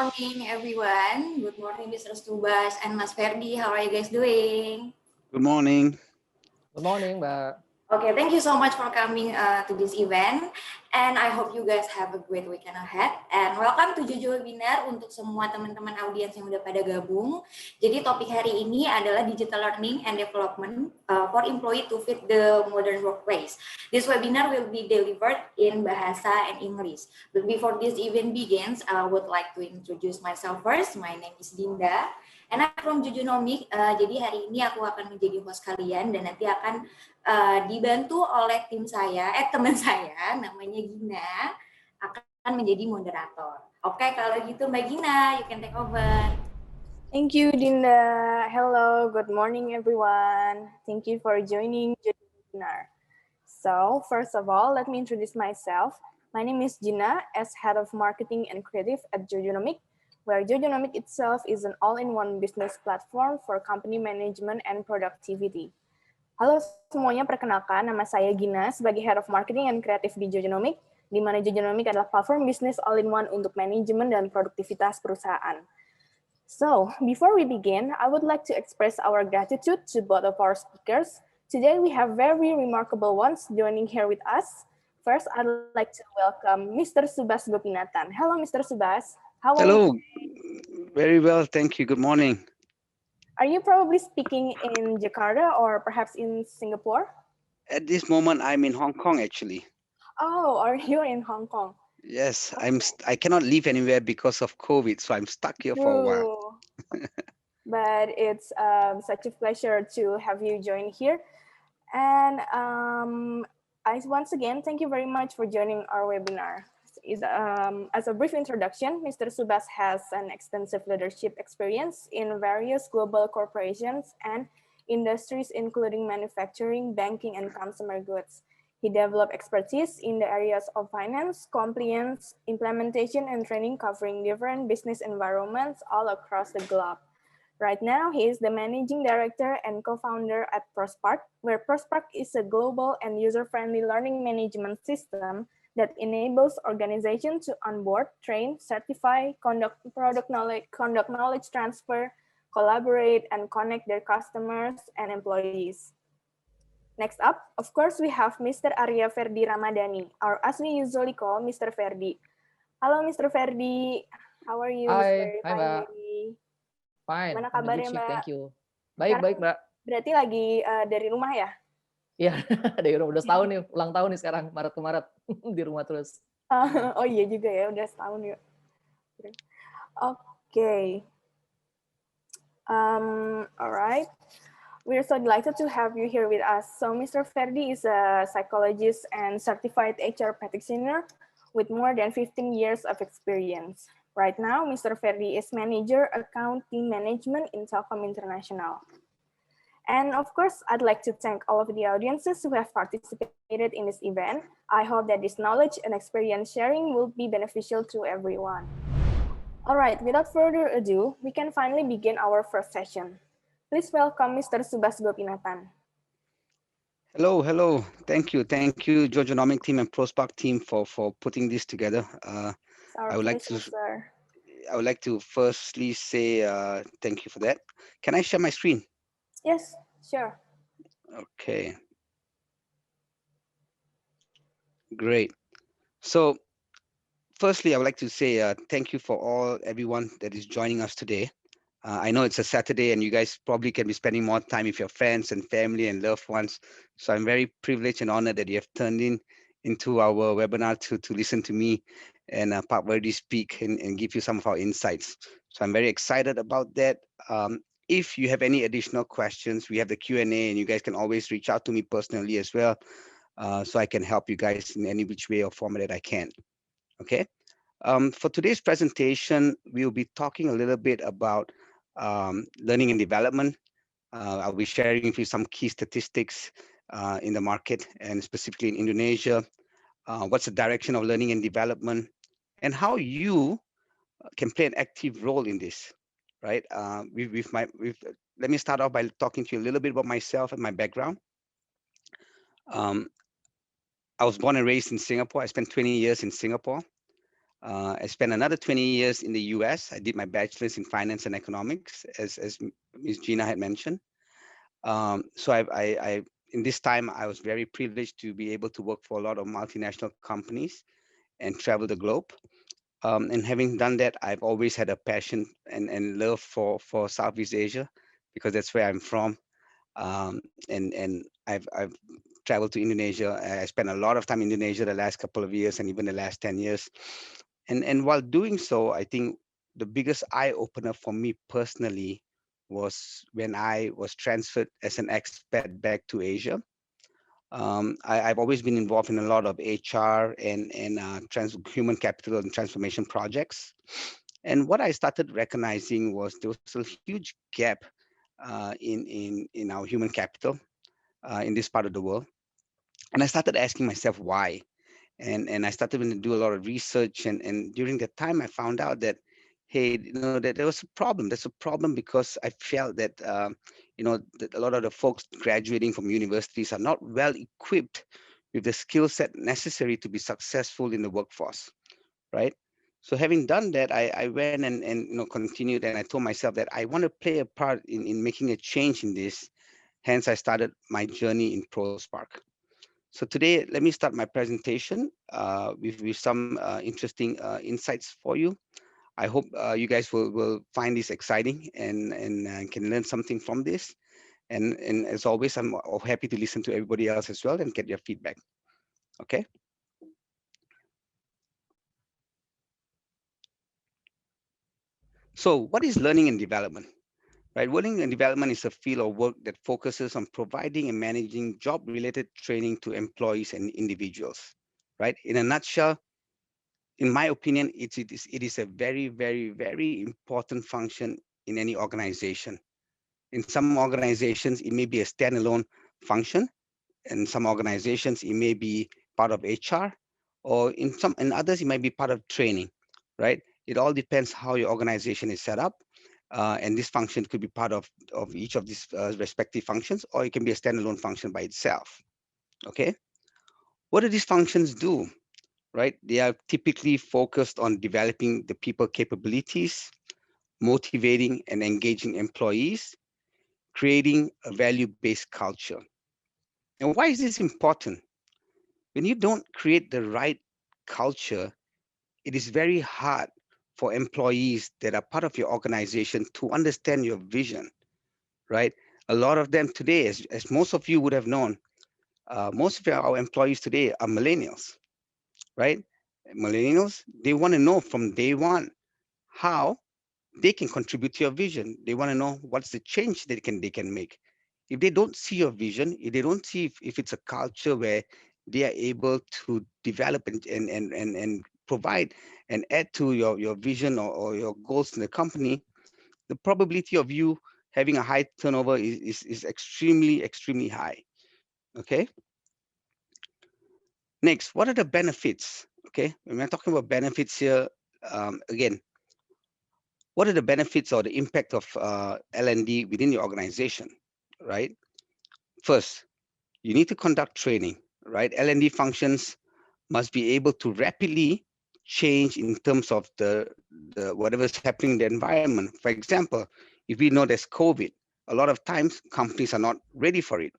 morning, everyone. Good morning, Mr. Subash and Mas Verdi. How are you guys doing? Good morning. Good morning, Mbak. Okay, thank you so much for coming to this event. And I hope you guys have a great weekend ahead. And welcome to JojoWebinar untuk semua teman-teman audiens yang udah pada gabung. Jadi topik hari ini adalah digital learning and development for employee to fit the modern workplace. This webinar will be delivered in Bahasa and English. But before this event begins, I would like to introduce myself first. My name is Dinda. And I'm from JojoWebinar. Jadi hari ini aku akan menjadi host kalian dan nanti akan dibantu oleh teman saya namanya Gina akan menjadi moderator. Oke, kalau gitu Mbak Gina, you can take over. Thank you, Dinda. Hello, good morning, everyone. Thank you for joining JojoWebinar. So, first of all, let me introduce myself. My name is Gina, as Head of Marketing and Creative at JojoWebinar, where JojoWebinar itself is an all-in-one business platform for company management and productivity. Halo semuanya, perkenalkan nama saya Gina sebagai Head of Marketing and Creative di JojoWebinar, di mana JojoWebinar adalah platform bisnis all-in-one untuk manajemen dan produktivitas perusahaan. So, before we begin, I would like to express our gratitude to both of our speakers. Today, we have very remarkable ones joining here with us. First, I'd like to welcome Mr. Subash Gopinathan. Hello, Mr. Subash. How are you? Very well, thank you. Good morning. Are you probably speaking in Jakarta or perhaps in Singapore? At this moment, I'm in Hong Kong, actually. Oh, are you in Hong Kong? Yes, I cannot leave anywhere because of COVID, so I'm stuck here for a while. But it's such a pleasure to have you join here. And once again, thank you very much for joining our webinar. As a brief introduction, Mr. Subash has an extensive leadership experience in various global corporations and industries, including manufacturing, banking, and consumer goods. He developed expertise in the areas of finance, compliance, implementation, and training, covering different business environments all across the globe. Right now, he is the managing director and co-founder at ProSpark, where ProSpark is a global and user-friendly learning management system that enables organizations to onboard, train, certify, conduct knowledge transfer, collaborate, and connect their customers and employees. Next up, of course, we have Mr. Arya Verdi Ramadhani, or as we usually call Mr. Verdi. Hello, Mr. Verdi. How are you, Hi, Mr. Mbak. Fine. Mana kabarnya, Mbak? Thank you. Baik, Mbak. Berarti lagi dari rumah ya? Iya, dari rumah. Udah setahun nih, ulang tahun nih sekarang, Maret ke Maret. Di rumah terus. Oh iya juga ya, udah setahun yuk. Okay. Alright. We're so delighted to have you here with us. So Mr. Verdi is a psychologist and certified HR practitioner with more than 15 years of experience. Right now, Mr. Verdi is Manager Accounting Management in Telkom International. And of course, I'd like to thank all of the audiences who have participated in this event. I hope that this knowledge and experience sharing will be beneficial to everyone. All right, without further ado, we can finally begin our first session. Please welcome Mr. Subash Gopinathan. Hello. Thank you, JojoWebinar team and ProSpark team for putting this together. I would like to firstly say thank you for that. Can I share my screen? Yes, sure. Okay. Great. So firstly, I would like to say thank you for everyone that is joining us today. I know it's a Saturday and you guys probably can be spending more time with your friends and family and loved ones. So I'm very privileged and honored that you have turned into our webinar to listen to me and Pak Verdi speak and give you some of our insights. So I'm very excited about that. If you have any additional questions, we have the Q&A and you guys can always reach out to me personally as well. So I can help you guys in any which way or format that I can. Okay. For today's presentation, we'll be talking a little bit about learning and development. I'll be sharing with you some key statistics in the market and specifically in Indonesia. What's the direction of learning and development and how you can play an active role in this, right? Let me start off by talking to you a little bit about myself and my background. I was born and raised in Singapore. I spent 20 years in Singapore. I spent another 20 years in the US. I did my bachelor's in finance and economics, as Ms. Gina had mentioned. So in this time, I was very privileged to be able to work for a lot of multinational companies and travel the globe. And having done that, I've always had a passion and love for Southeast Asia, because that's where I'm from. And I've traveled to Indonesia. I spent a lot of time in Indonesia the last couple of years and even the last 10 years. And while doing so, I think the biggest eye opener for me personally was when I was transferred as an expat back to Asia. I've always been involved in a lot of HR and human capital and transformation projects. And what I started recognizing was there was a huge gap in our human capital in this part of the world. And I started asking myself why. And I started to do a lot of research. And during that time, I found out that, hey, that there was a problem. There's a problem because I felt that, that a lot of the folks graduating from universities are not well equipped with the skill set necessary to be successful in the workforce, right? So having done that, I went and continued, and I told myself that I want to play a part in making a change in this. Hence, I started my journey in ProSpark. So today, let me start my presentation with some interesting insights for you. I hope you guys will find this exciting and can learn something from this. And as always, I'm happy to listen to everybody else as well and get your feedback. Okay. So what is learning and development? Right, learning and development is a field of work that focuses on providing and managing job-related training to employees and individuals. Right, in a nutshell, in my opinion, it is a very, very, very important function in any organization. In some organizations, it may be a standalone function. In some organizations, it may be part of HR, or in others, it might be part of training, right? It all depends how your organization is set up. And this function could be part of each of these respective functions, or it can be a standalone function by itself, okay? What do these functions do? Right? They are typically focused on developing the people capabilities, motivating and engaging employees, creating a value-based culture. And why is this important? When you don't create the right culture, it is very hard for employees that are part of your organization to understand your vision, right? A lot of them today, as most of you would have known, most of our employees today are millennials, right? Millennials, they want to know from day one how they can contribute to your vision. They want to know what's the change they can make. If they don't see your vision, if they don't see if it's a culture where they are able to develop and provide and add to your vision or your goals in the company, the probability of you having a high turnover is extremely, extremely high. Okay. Next, what are the benefits? Okay, when we're talking about benefits here, again, what are the benefits or the impact of L&D within your organization, right? First, you need to conduct training, right? L&D functions must be able to rapidly change in terms of the whatever's happening in the environment. For example, if we know there's COVID, a lot of times companies are not ready for it,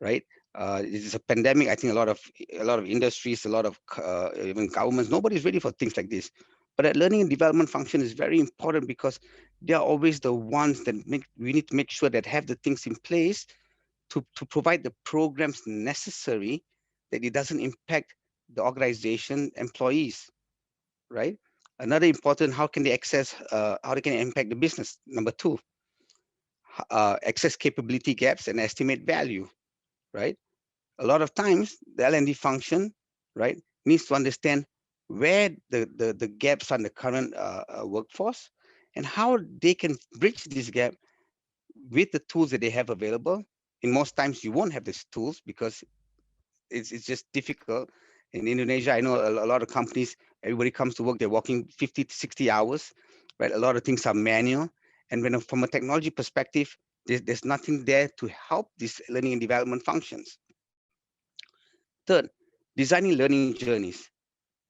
right? It is a pandemic. I think a lot of industries, a lot of even governments, nobody's ready for things like this. But that learning and development function is very important because they are always the ones that we need to make sure that have the things in place to provide the programs necessary that it doesn't impact the organization employees, right? Another important, how can they access, how they can impact the business? Number two, access capability gaps and estimate value, right? A lot of times the L&D function, right, needs to understand where the gaps are in the current workforce and how they can bridge this gap with the tools that they have available. In most times you won't have these tools because it's just difficult. In Indonesia, I know a lot of companies, everybody comes to work, they're working 50 to 60 hours, right? A lot of things are manual. And when from a technology perspective, there's nothing there to help these learning and development functions. Third, designing learning journeys.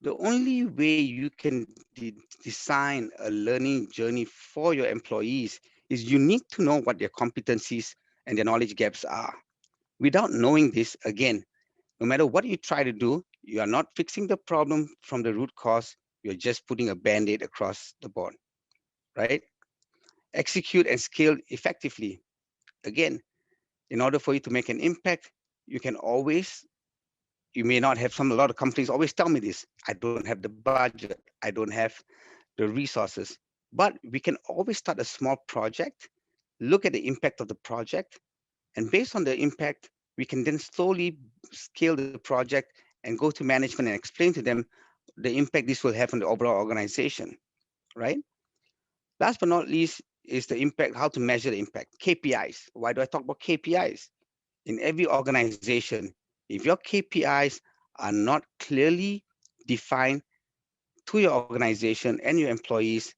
The only way you can design a learning journey for your employees is you need to know what their competencies and their knowledge gaps are. Without knowing this, again, no matter what you try to do, you are not fixing the problem from the root cause. You're just putting a band-aid across the board, right? Execute and scale effectively. Again, in order for you to make an impact, you may not have a lot of companies always tell me this: I don't have the budget, I don't have the resources. But we can always start a small project, look at the impact of the project, and based on the impact, we can then slowly scale the project and go to management and explain to them the impact this will have on the overall organization, right? Last but not least is the impact, how to measure the impact, KPIs. Why do I talk about KPIs? In every organization, if your KPIs are not clearly defined to your organization and your employees,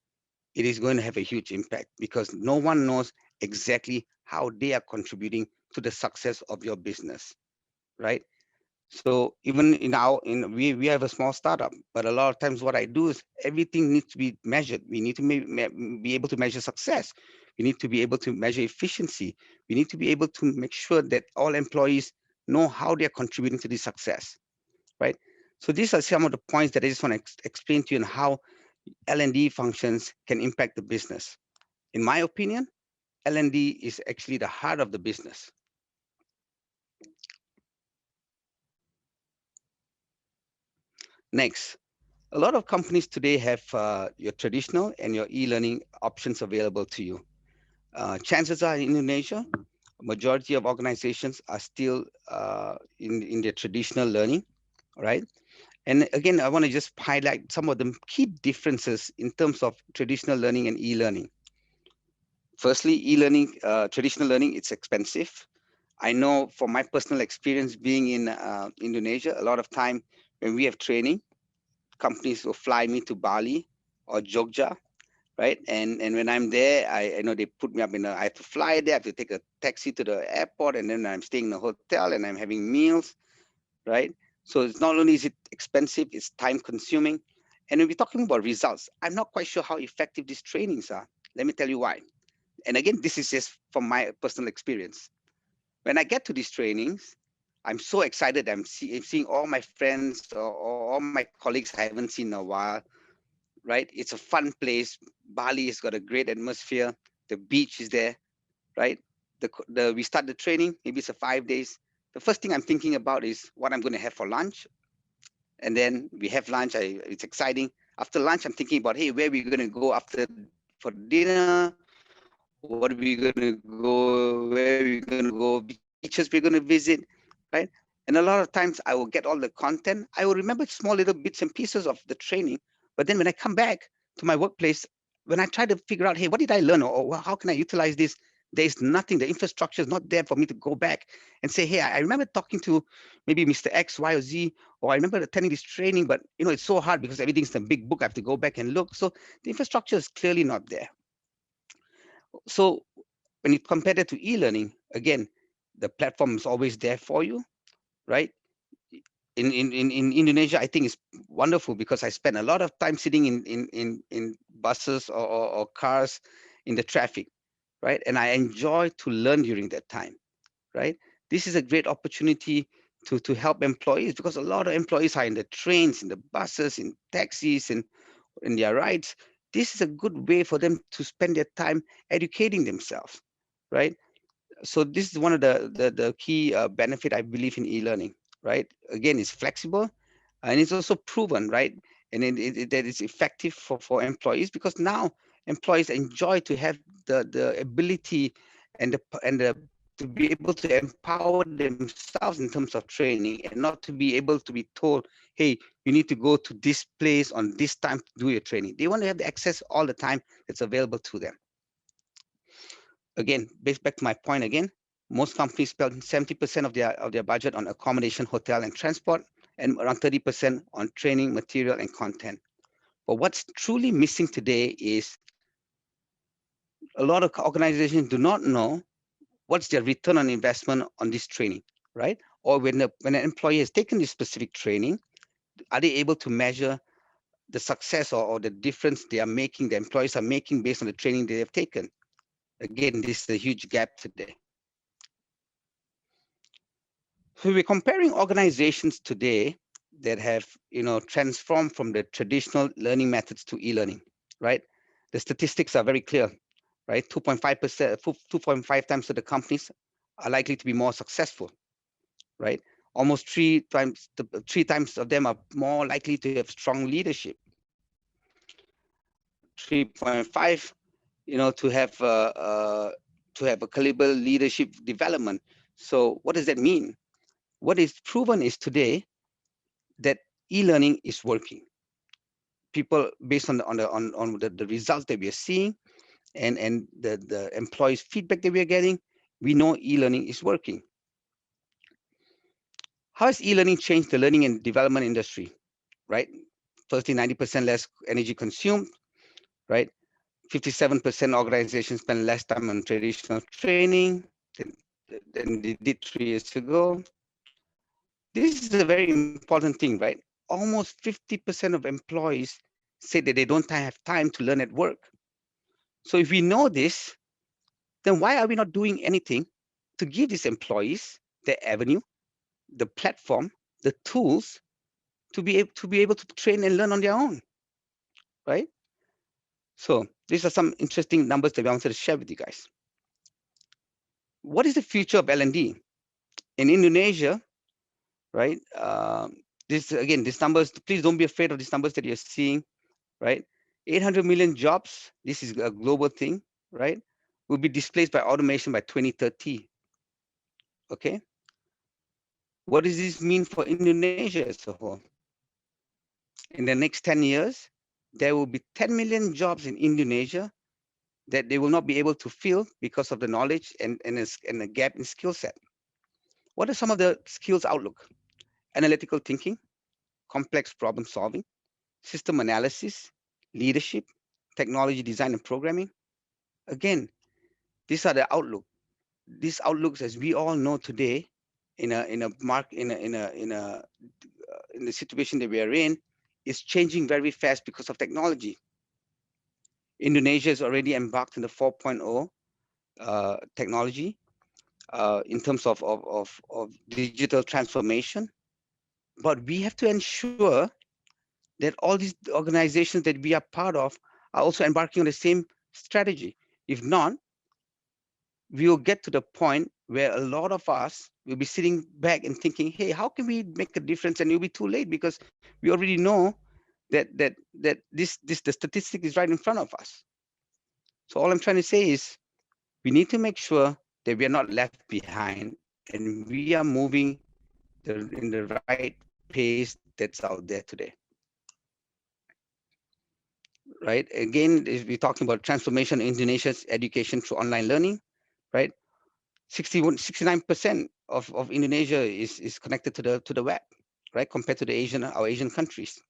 it is going to have a huge impact because no one knows exactly how they are contributing to the success of your business, right? So even we have a small startup, but a lot of times what I do is everything needs to be measured. We need to be able to measure success. We need to be able to measure efficiency. We need to be able to make sure that all employees know how they're contributing to this success, right? So these are some of the points that I just want to explain to you on how L&D functions can impact the business. In my opinion, L&D is actually the heart of the business. Next, a lot of companies today have your traditional and your e-learning options available to you. Chances are in Indonesia, majority of organizations are still in their traditional learning, right? And again, I want to just highlight some of the key differences in terms of traditional learning and e-learning. Firstly, e-learning, traditional learning, it's expensive. I know from my personal experience being in Indonesia, a lot of time when we have training, companies will fly me to Bali or Jogja, right? And when I'm there, I know they put me up I have to fly there, I have to take a taxi to the airport, and then I'm staying in a hotel and I'm having meals, right? So it's not only is it expensive, it's time consuming. And when we're talking about results, I'm not quite sure how effective these trainings are. Let me tell you why. And again, this is just from my personal experience. When I get to these trainings, I'm so excited. I'm seeing all my friends or all my colleagues I haven't seen in a while, right? It's a fun place. Bali has got a great atmosphere. The beach is there, right? We start the training, maybe it's a 5 days. The first thing I'm thinking about is what I'm going to have for lunch. And then we have lunch. It's exciting. After lunch, I'm thinking about, hey, where are we going to go after for dinner? What are we going to go? Where are we going to go? Beaches we're going to visit, right? And a lot of times I will get all the content. I will remember small little bits and pieces of the training. But then when I come back to my workplace, when I try to figure out, hey, what did I learn? Or how can I utilize this? There's nothing. The infrastructure is not there for me to go back and say, hey, I remember talking to maybe Mr. X, Y, or Z, or I remember attending this training, but it's so hard because everything's in a big book. I have to go back and look. So the infrastructure is clearly not there. So when you compare that to e-learning, again, the platform is always there for you, right? In Indonesia, I think it's wonderful because I spend a lot of time sitting in buses or cars in the traffic, right? And I enjoy to learn during that time, right? This is a great opportunity to help employees because a lot of employees are in the trains, in the buses, in taxis, and in their rides. This is a good way for them to spend their time educating themselves, right? So this is one of the key benefit I believe in e-learning, right? Again, it's flexible and it's also proven, right? And that it's effective for employees because now employees enjoy to have the ability and the to be able to empower themselves in terms of training and not to be able to be told, hey, you need to go to this place on this time to do your training. They want to have the access all the time that's available to them. Again, based back to my point again, most companies spend 70% of their budget on accommodation, hotel, and transport, and around 30% on training, material, and content. But what's truly missing today is a lot of organizations do not know what's their return on investment on this training, right? Or when an employee has taken this specific training, are they able to measure the success or the difference they are making, the employees are making based on the training they have taken? Again, this is a huge gap today. So we're comparing organizations today that have, transformed from the traditional learning methods to e-learning, right? The statistics are very clear, right? 2.5%, 2.5 times of the companies are likely to be more successful, right? Almost three times of them are more likely to have strong leadership. 3.5, to have a caliber leadership development. So what does that mean? What is proven is today that e-learning is working. People, based on the results that we are seeing and the employees' feedback that we are getting, we know e-learning is working. How has e-learning changed the learning and development industry? Right? Firstly, 90% less energy consumed, right? 57% organizations spend less time on traditional training than they did 3 years ago. This is a very important thing, right? Almost 50% of employees say that they don't have time to learn at work. So if we know this, then why are we not doing anything to give these employees the avenue, the platform, the tools to be able to train and learn on their own, right? So these are some interesting numbers that I wanted to share with you guys. What is the future of L&D? In Indonesia, right? These numbers, please don't be afraid of these numbers that you're seeing, right? 800 million jobs, this is a global thing, right? Will be displaced by automation by 2030, okay? What does this mean for Indonesia as a whole? In the next 10 years, there will be 10 million jobs in Indonesia that they will not be able to fill because of the knowledge and a gap in skill set. What are some of the skills outlook? Analytical thinking, complex problem solving, system analysis, leadership, technology design and programming. Again, these are the outlook. These outlooks, as we all know today, in the situation that we are in, is changing very fast because of technology. Indonesia is already embarked on the 4.0 technology in terms of digital transformation. But we have to ensure that all these organizations that we are part of are also embarking on the same strategy. If not, we will get to the point where a lot of us will be sitting back and thinking, hey, how can we make a difference? And it'll be too late because we already know that the statistic is right in front of us. So all I'm trying to say is we need to make sure that we are not left behind and we are moving in the right pace that's out there today. Right? Again, we're talking about transformation in Indonesia's education through online learning, right? 69% of Indonesia is connected to the web, right? Compared to our Asian countries,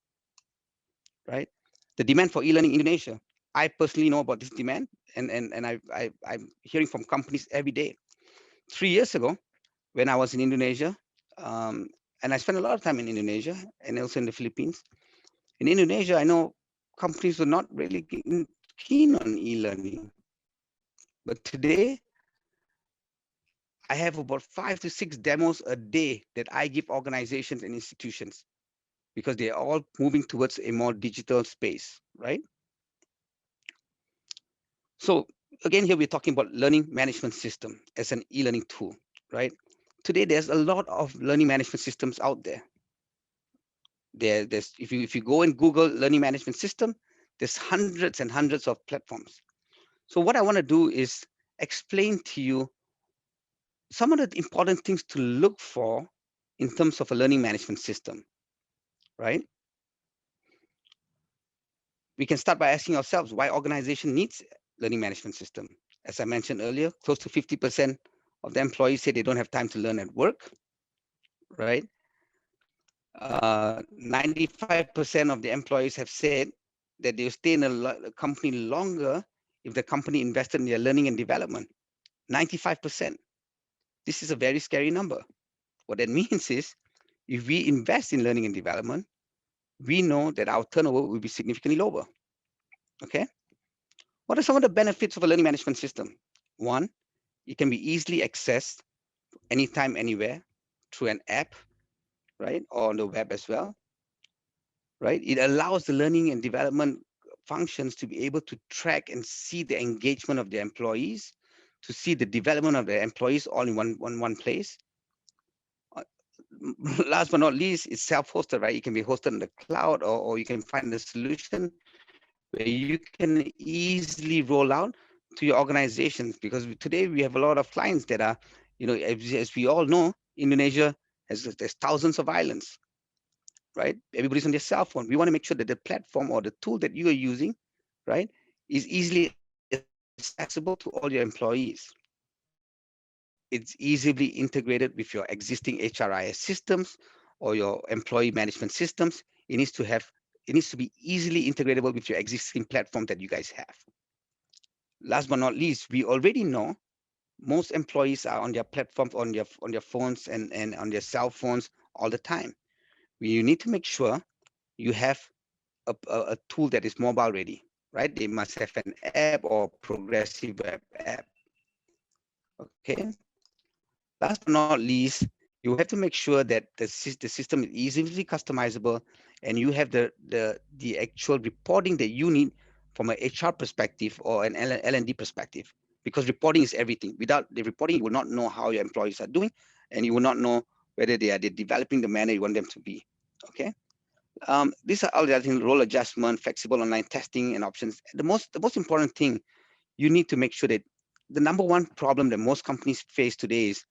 right? The demand for e-learning in Indonesia. I personally know about this demand, and I'm hearing from companies every day. 3 years ago, when I was in Indonesia, and I spent a lot of time in Indonesia and also in the Philippines. In Indonesia, I know companies were not really keen on e-learning. But today, I have about 5 to 6 demos a day that I give organizations and institutions because they're all moving towards a more digital space, right? So again, here we're talking about learning management system as an e-learning tool, right? Today, there's a lot of learning management systems out there. If you go and Google learning management system, there's hundreds and hundreds of platforms. So what I want to do is explain to you some of the important things to look for in terms of a learning management system, right? We can start by asking ourselves why organization needs learning management system. As I mentioned earlier, close to 50% of the employees say they don't have time to learn at work, right? 95% of the employees have said that they'll stay in a company longer if the company invested in their learning and development. 95%. This is a very scary number. What that means is if we invest in learning and development, we know that our turnover will be significantly lower. Okay. What are some of the benefits of a learning management system? One, it can be easily accessed anytime, anywhere through an app, right? Or on the web as well, right? It allows the learning and development functions to be able to track and see the engagement of the employees, to see the development of the employees all in one place. Last but not least, it's self-hosted, right? It can be hosted in the cloud, or you can find a solution where you can easily roll out to your organizations, because today we have a lot of clients that are, as we all know, Indonesia there's thousands of islands, right? Everybody's on their cell phone. We want to make sure that the platform or the tool that you are using, right, is easily accessible to all your employees. It's easily integrated with your existing HRIS systems or your employee management systems. It needs to be easily integratable with your existing platform that you guys have. Last but not least, we already know most employees are on their platforms, on their phones and on their cell phones all the time. You need to make sure you have a tool that is mobile ready, right? They must have an app or progressive web app. Okay. Last but not least, you have to make sure that the system is easily customizable, and you have the actual reporting that you need from an HR perspective or an L&D perspective, because reporting is everything. Without the reporting, you will not know how your employees are doing, and you will not know whether they're developing the manner you want them to be. Okay. These are all the other things: role adjustment, flexible online testing, and options. The most important thing, you need to make sure that the number one problem that most companies face today is,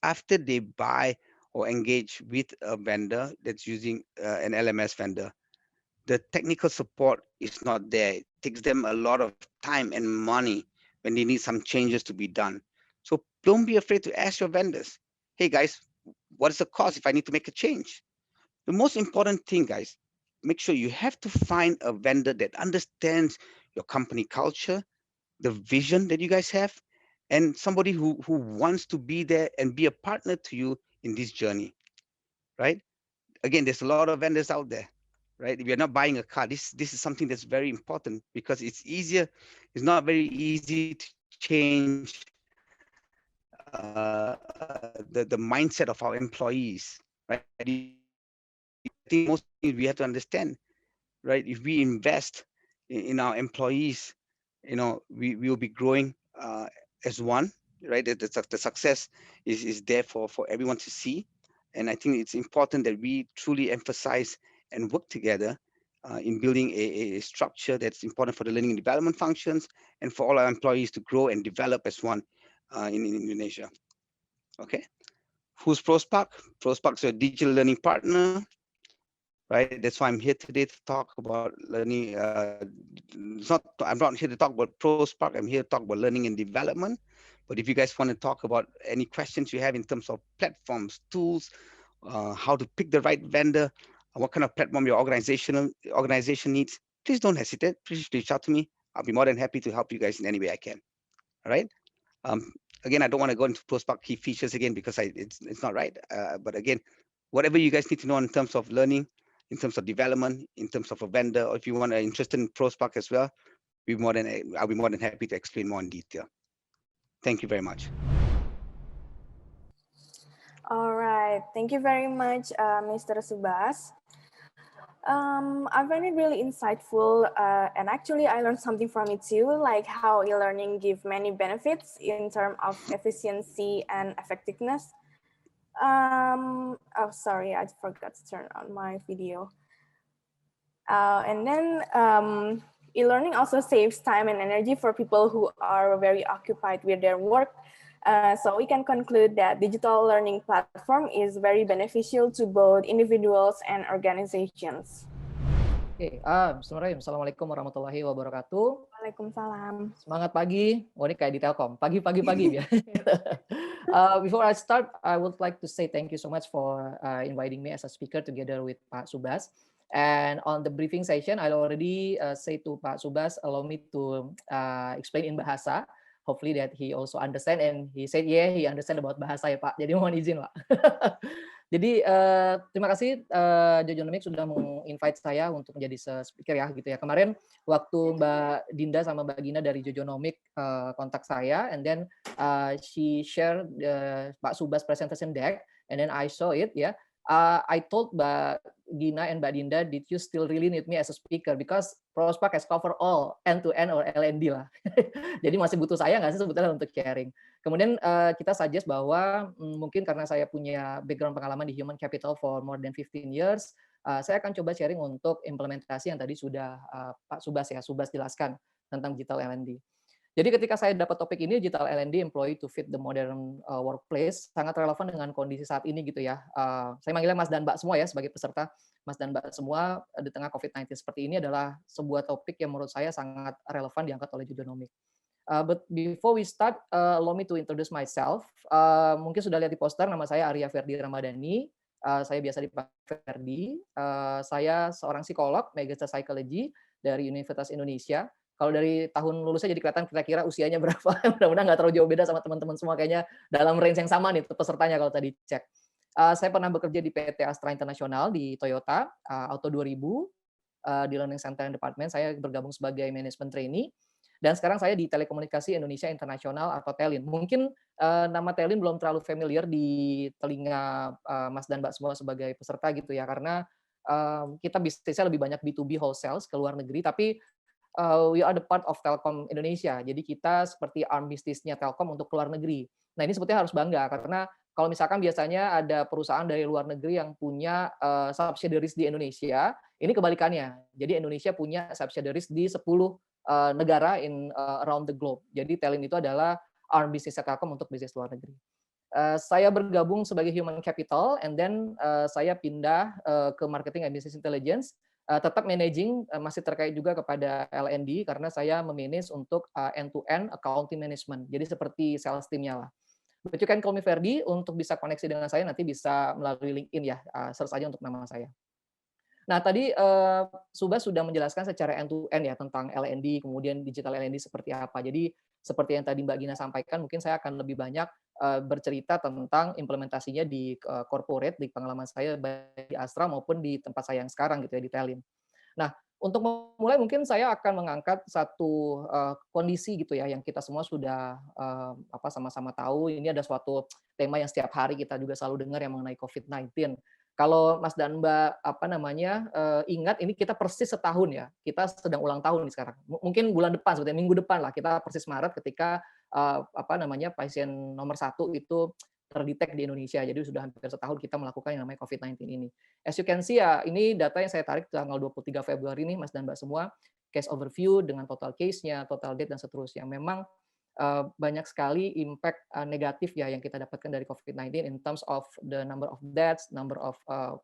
after they buy or engage with a vendor that's using an LMS vendor, the technical support is not there. It takes them a lot of time and money when they need some changes to be done. So don't be afraid to ask your vendors, hey guys, what is the cost if I need to make a change? The most important thing, guys, make sure you have to find a vendor that understands your company culture, the vision that you guys have, and somebody who wants to be there and be a partner to you in this journey, right? Again, there's a lot of vendors out there, right? If you're not buying a car, this is something that's very important, because it's not very easy to change the mindset of our employees, right? I think most things we have to understand, right? If we invest in our employees, we will be growing as one, right? The success is there for everyone to see. And I think it's important that we truly emphasize and work together in building a structure that's important for the learning and development functions, and for all our employees to grow and develop as one in Indonesia. Okay. Who's ProSpark? ProSpark is a digital learning partner, right? That's why I'm here today to talk about learning. I'm not here to talk about ProSpark. I'm here to talk about learning and development. But if you guys want to talk about any questions you have in terms of platforms, tools, how to pick the right vendor, what kind of platform your organization needs, please don't hesitate. Please reach out to me. I'll be more than happy to help you guys in any way I can. All right. Again, I don't want to go into ProSpark key features again, because it's not right. But again, whatever you guys need to know in terms of learning, in terms of development, in terms of a vendor, or if you want to interested in ProSpark as well, I'll be more than happy to explain more in detail. Thank you very much. All right, thank you very much, Mr. Subash. I find it really insightful, and actually I learned something from it too, like how e-learning gives many benefits in terms of efficiency and effectiveness. Oh, sorry, I forgot to turn on my video. And then e-learning also saves time and energy for people who are very occupied with their work. So we can conclude that digital learning platform is very beneficial to both individuals and organizations. Oke, Bismillahirrahmanirrahim. Assalamualaikum warahmatullahi wabarakatuh. Waalaikumsalam. Semangat pagi. Oh, ini kayak di Telkom. Pagi ya. Before I start, I would like to say thank you so much for inviting me as a speaker together with Pak Subash. And on the briefing session, I already say to Pak Subash, allow me to explain in bahasa. Hopefully that he also understand, and he said, yeah, he understand about bahasa ya Pak. Jadi mohon izin Pak. Jadi terima kasih JojoWebinar sudah menginvite saya untuk menjadi speaker ya gitu ya. Kemarin waktu Mbak Dinda sama Mbak Gina dari JojoWebinar kontak saya, and then she share Pak Subas presentation deck, and then I saw it ya. I told Mbak Gina and Mbak Dinda, did you still really need me as a speaker? Because ProSpark has cover all end-to-end or L&D lah. Jadi masih butuh saya nggak sih sebetulnya untuk sharing. Kemudian kita suggest bahwa mungkin karena saya punya background pengalaman di human capital for more than 15 years, saya akan coba sharing untuk implementasi yang tadi sudah Pak Subas jelaskan tentang digital L&D. Jadi ketika saya dapat topik ini, digital L&D employee to fit the modern workplace, sangat relevan dengan kondisi saat ini gitu ya. Saya manggilnya Mas dan Mbak semua ya sebagai peserta. Mas dan Mbak semua di tengah COVID-19 seperti ini adalah sebuah topik yang menurut saya sangat relevan diangkat oleh JojoWebinar. But before we start, allow me to introduce myself. Mungkin sudah lihat di poster, nama saya Arya Verdi Ramadhani. Saya biasa dipanggil Verdi. Saya seorang psikolog, Magister Psychology dari Universitas Indonesia. Kalau dari tahun lulusnya jadi kelihatan kira-kira usianya berapa. Mudah-mudahan nggak terlalu jauh beda sama teman-teman semua. Kayaknya dalam range yang sama nih pesertanya kalau tadi cek. Saya pernah bekerja di PT Astra International di Toyota, Auto 2000, di Learning Center and Department. Saya bergabung sebagai Management Trainee. Dan sekarang saya di Telekomunikasi Indonesia Internasional atau Telin. Mungkin nama Telin belum terlalu familiar di telinga Mas dan Mbak semua sebagai peserta gitu ya, karena kita bisnisnya lebih banyak B2B wholesale ke luar negeri, tapi we are the part of Telkom Indonesia. Jadi kita seperti arm bisnisnya Telkom untuk luar negeri. Nah ini sebetulnya harus bangga, karena kalau misalkan biasanya ada perusahaan dari luar negeri yang punya subsidiaries di Indonesia, ini kebalikannya. Jadi Indonesia punya subsidiaries di 10 negara around the globe. Jadi Telin itu adalah arm bisnis Telkom untuk bisnis luar negeri. Saya bergabung sebagai human capital, and then saya pindah ke marketing and business intelligence, tetap managing, masih terkait juga kepada L&D karena saya memanage untuk end-to-end accounting management. Jadi seperti sales team-nya lah. But you can call me Verdi, untuk bisa koneksi dengan saya nanti bisa melalui LinkedIn ya, search aja untuk nama saya. Nah, tadi Subas sudah menjelaskan secara end-to-end ya tentang L&D, kemudian digital L&D seperti apa. Jadi seperti yang tadi Mbak Gina sampaikan, mungkin saya akan lebih banyak bercerita tentang implementasinya di corporate, di pengalaman saya baik di Astra maupun di tempat saya yang sekarang gitu ya, di Telin. Nah, untuk memulai mungkin saya akan mengangkat satu kondisi gitu ya yang kita semua sudah sama-sama tahu. Ini ada suatu tema yang setiap hari kita juga selalu dengar yang mengenai COVID-19. Kalau Mas dan Mbak ingat, ini kita persis setahun ya. Kita sedang ulang tahun nih sekarang. Mungkin bulan depan, sebetulnya minggu depan lah. Kita persis Maret ketika pasien nomor 1 itu terdetek di Indonesia. Jadi sudah hampir setahun kita melakukan yang namanya COVID-19 ini. As you can see ya, ini data yang saya tarik tanggal 23 Februari nih, Mas dan Mbak semua. Case overview dengan total case-nya, total date, dan seterusnya. Memang banyak sekali impact negatif ya yang kita dapatkan dari COVID-19 in terms of the number of deaths, number of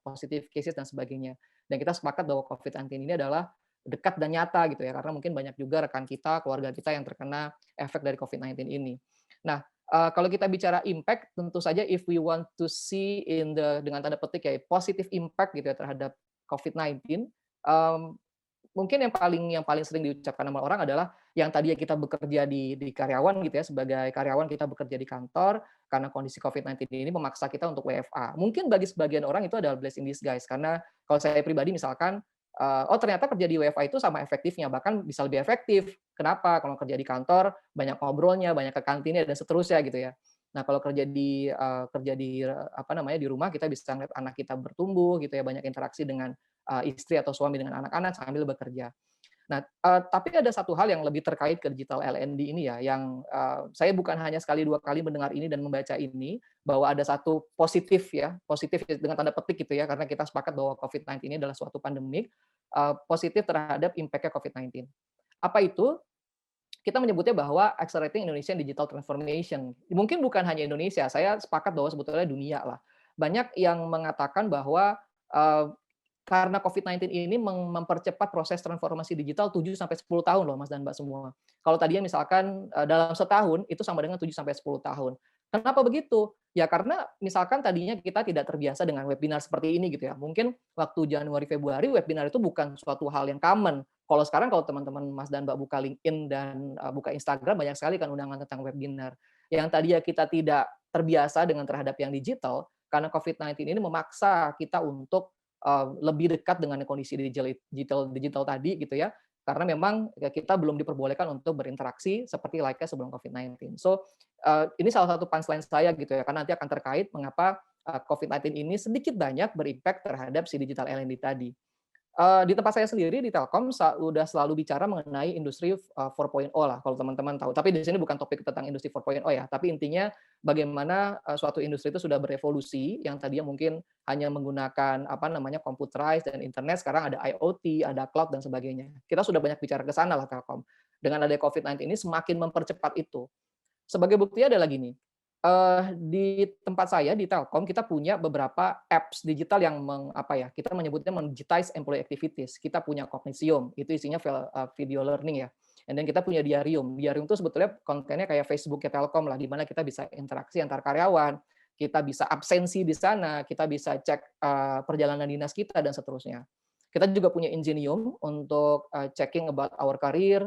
positive cases, dan sebagainya. Dan kita sepakat bahwa COVID-19 ini adalah dekat dan nyata gitu ya, karena mungkin banyak juga rekan kita, keluarga kita yang terkena efek dari COVID-19 ini. Nah, kalau kita bicara impact, tentu saja if we want to see dengan tanda petik ya positive impact gitu ya terhadap COVID-19, mungkin yang paling sering diucapkan sama orang adalah yang tadinya kita bekerja di karyawan gitu ya, sebagai karyawan kita bekerja di kantor, karena kondisi COVID-19 ini memaksa kita untuk WFA. Mungkin bagi sebagian orang itu adalah blessing in disguise, karena kalau saya pribadi misalkan, ternyata kerja di WFA itu sama efektifnya, bahkan bisa lebih efektif. Kenapa? Kalau kerja di kantor, banyak ngobrolnya, banyak ke kantinnya, dan seterusnya gitu ya. Nah, kalau kerja di rumah, kita bisa ngeliat anak kita bertumbuh gitu ya, banyak interaksi dengan istri atau suami dengan anak-anak sambil bekerja. Nah, tapi ada satu hal yang lebih terkait ke digital L&D ini ya, yang saya bukan hanya sekali dua kali mendengar ini dan membaca ini, bahwa ada satu positif dengan tanda petik gitu ya, karena kita sepakat bahwa COVID-19 ini adalah suatu pandemik, positif terhadap impact-nya COVID-19. Apa itu? Kita menyebutnya bahwa accelerating Indonesian digital transformation. Mungkin bukan hanya Indonesia, saya sepakat bahwa sebetulnya dunia lah. Banyak yang mengatakan bahwa karena COVID-19 ini mempercepat proses transformasi digital 7-10 tahun loh Mas dan Mbak semua. Kalau tadinya misalkan dalam setahun itu sama dengan 7-10 tahun. Kenapa begitu? Ya karena misalkan tadinya kita tidak terbiasa dengan webinar seperti ini gitu ya. Mungkin waktu Januari Februari webinar itu bukan suatu hal yang common. Kalau sekarang kalau teman-teman Mas dan Mbak buka LinkedIn dan buka Instagram, banyak sekali kan undangan tentang webinar. Yang tadinya kita tidak terbiasa dengan terhadap yang digital, karena COVID-19 ini memaksa kita untuk lebih dekat dengan kondisi digital tadi gitu ya, karena memang kita belum diperbolehkan untuk berinteraksi seperti layaknya sebelum COVID-19. So ini salah satu punchline saya gitu ya, karena nanti akan terkait mengapa COVID-19 ini sedikit banyak berimpact terhadap si digital L&D tadi. Di tempat saya sendiri di Telkom udah selalu bicara mengenai industri 4.0 lah kalau teman-teman tahu. Tapi di sini bukan topik tentang industri 4.0 ya, tapi intinya bagaimana suatu industri itu sudah berevolusi yang tadinya mungkin hanya menggunakan computerized dan internet, sekarang ada IoT, ada cloud dan sebagainya. Kita sudah banyak bicara ke sana lah Telkom. Dengan adanya COVID-19 ini semakin mempercepat itu. Sebagai buktinya adalah gini, di tempat saya di Telkom kita punya beberapa apps digital yang kita menyebutnya digitize employee activities. Kita punya Cognitium, itu isinya video learning ya. And then kita punya Diarium. Diarium itu sebetulnya kontennya kayak Facebook-nya Telkom lah, di mana kita bisa interaksi antar karyawan, kita bisa absensi di sana, kita bisa cek perjalanan dinas kita dan seterusnya. Kita juga punya Ingenium untuk checking about our career,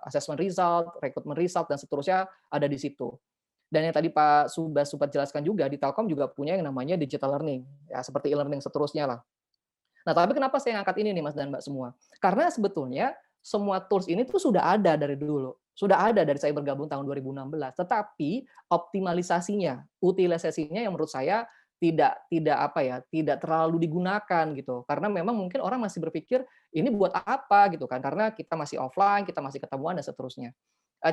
assessment result, recruitment result dan seterusnya ada di situ. Dan yang tadi Pak Subash sempat jelaskan juga, di Telkom juga punya yang namanya digital learning, ya seperti e-learning seterusnya lah. Nah, tapi kenapa saya ngangkat ini nih Mas dan Mbak semua? Karena sebetulnya semua tools ini tuh sudah ada dari dulu. Sudah ada dari saya bergabung tahun 2016, tetapi optimalisasinya, utilisasinya yang menurut saya tidak terlalu digunakan gitu. Karena memang mungkin orang masih berpikir ini buat apa gitu kan, karena kita masih offline, kita masih ketemuan dan seterusnya.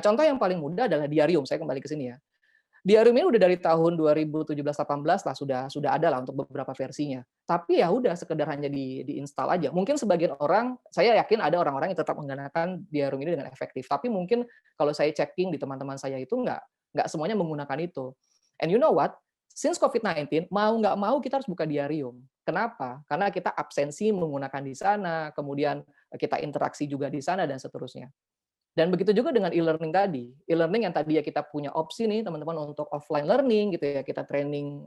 Contoh yang paling mudah adalah Diarium, saya kembali ke sini ya. Diarium ini udah dari tahun 2017-18 lah sudah ada lah untuk beberapa versinya. Tapi ya udah sekedar hanya diinstal aja. Mungkin sebagian orang, saya yakin ada orang-orang yang tetap menggunakan Diarium ini dengan efektif. Tapi mungkin kalau saya checking di teman-teman saya itu nggak semuanya menggunakan itu. And you know what? Since COVID-19, mau nggak mau kita harus buka Diarium. Kenapa? Karena kita absensi menggunakan di sana, kemudian kita interaksi juga di sana dan seterusnya. Dan begitu juga dengan e-learning tadi. E-learning yang tadi ya kita punya opsi nih teman-teman untuk offline learning gitu ya, kita training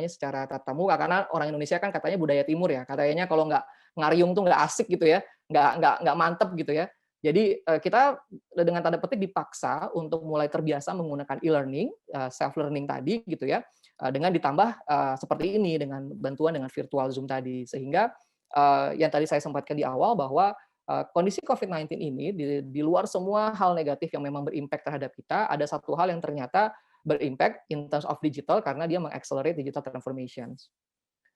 secara tatap muka, karena orang Indonesia kan katanya budaya timur ya, katanya kalau nggak ngariung tuh nggak asik gitu ya, nggak mantep gitu ya. Jadi kita dengan tanda petik dipaksa untuk mulai terbiasa menggunakan e-learning, self learning tadi gitu ya, dengan ditambah seperti ini dengan bantuan dengan virtual Zoom tadi, sehingga yang tadi saya sempatkan di awal bahwa kondisi COVID-19 ini di luar semua hal negatif yang memang berimpact terhadap kita, ada satu hal yang ternyata berimpact in terms of digital karena dia mengaccelerate digital transformations.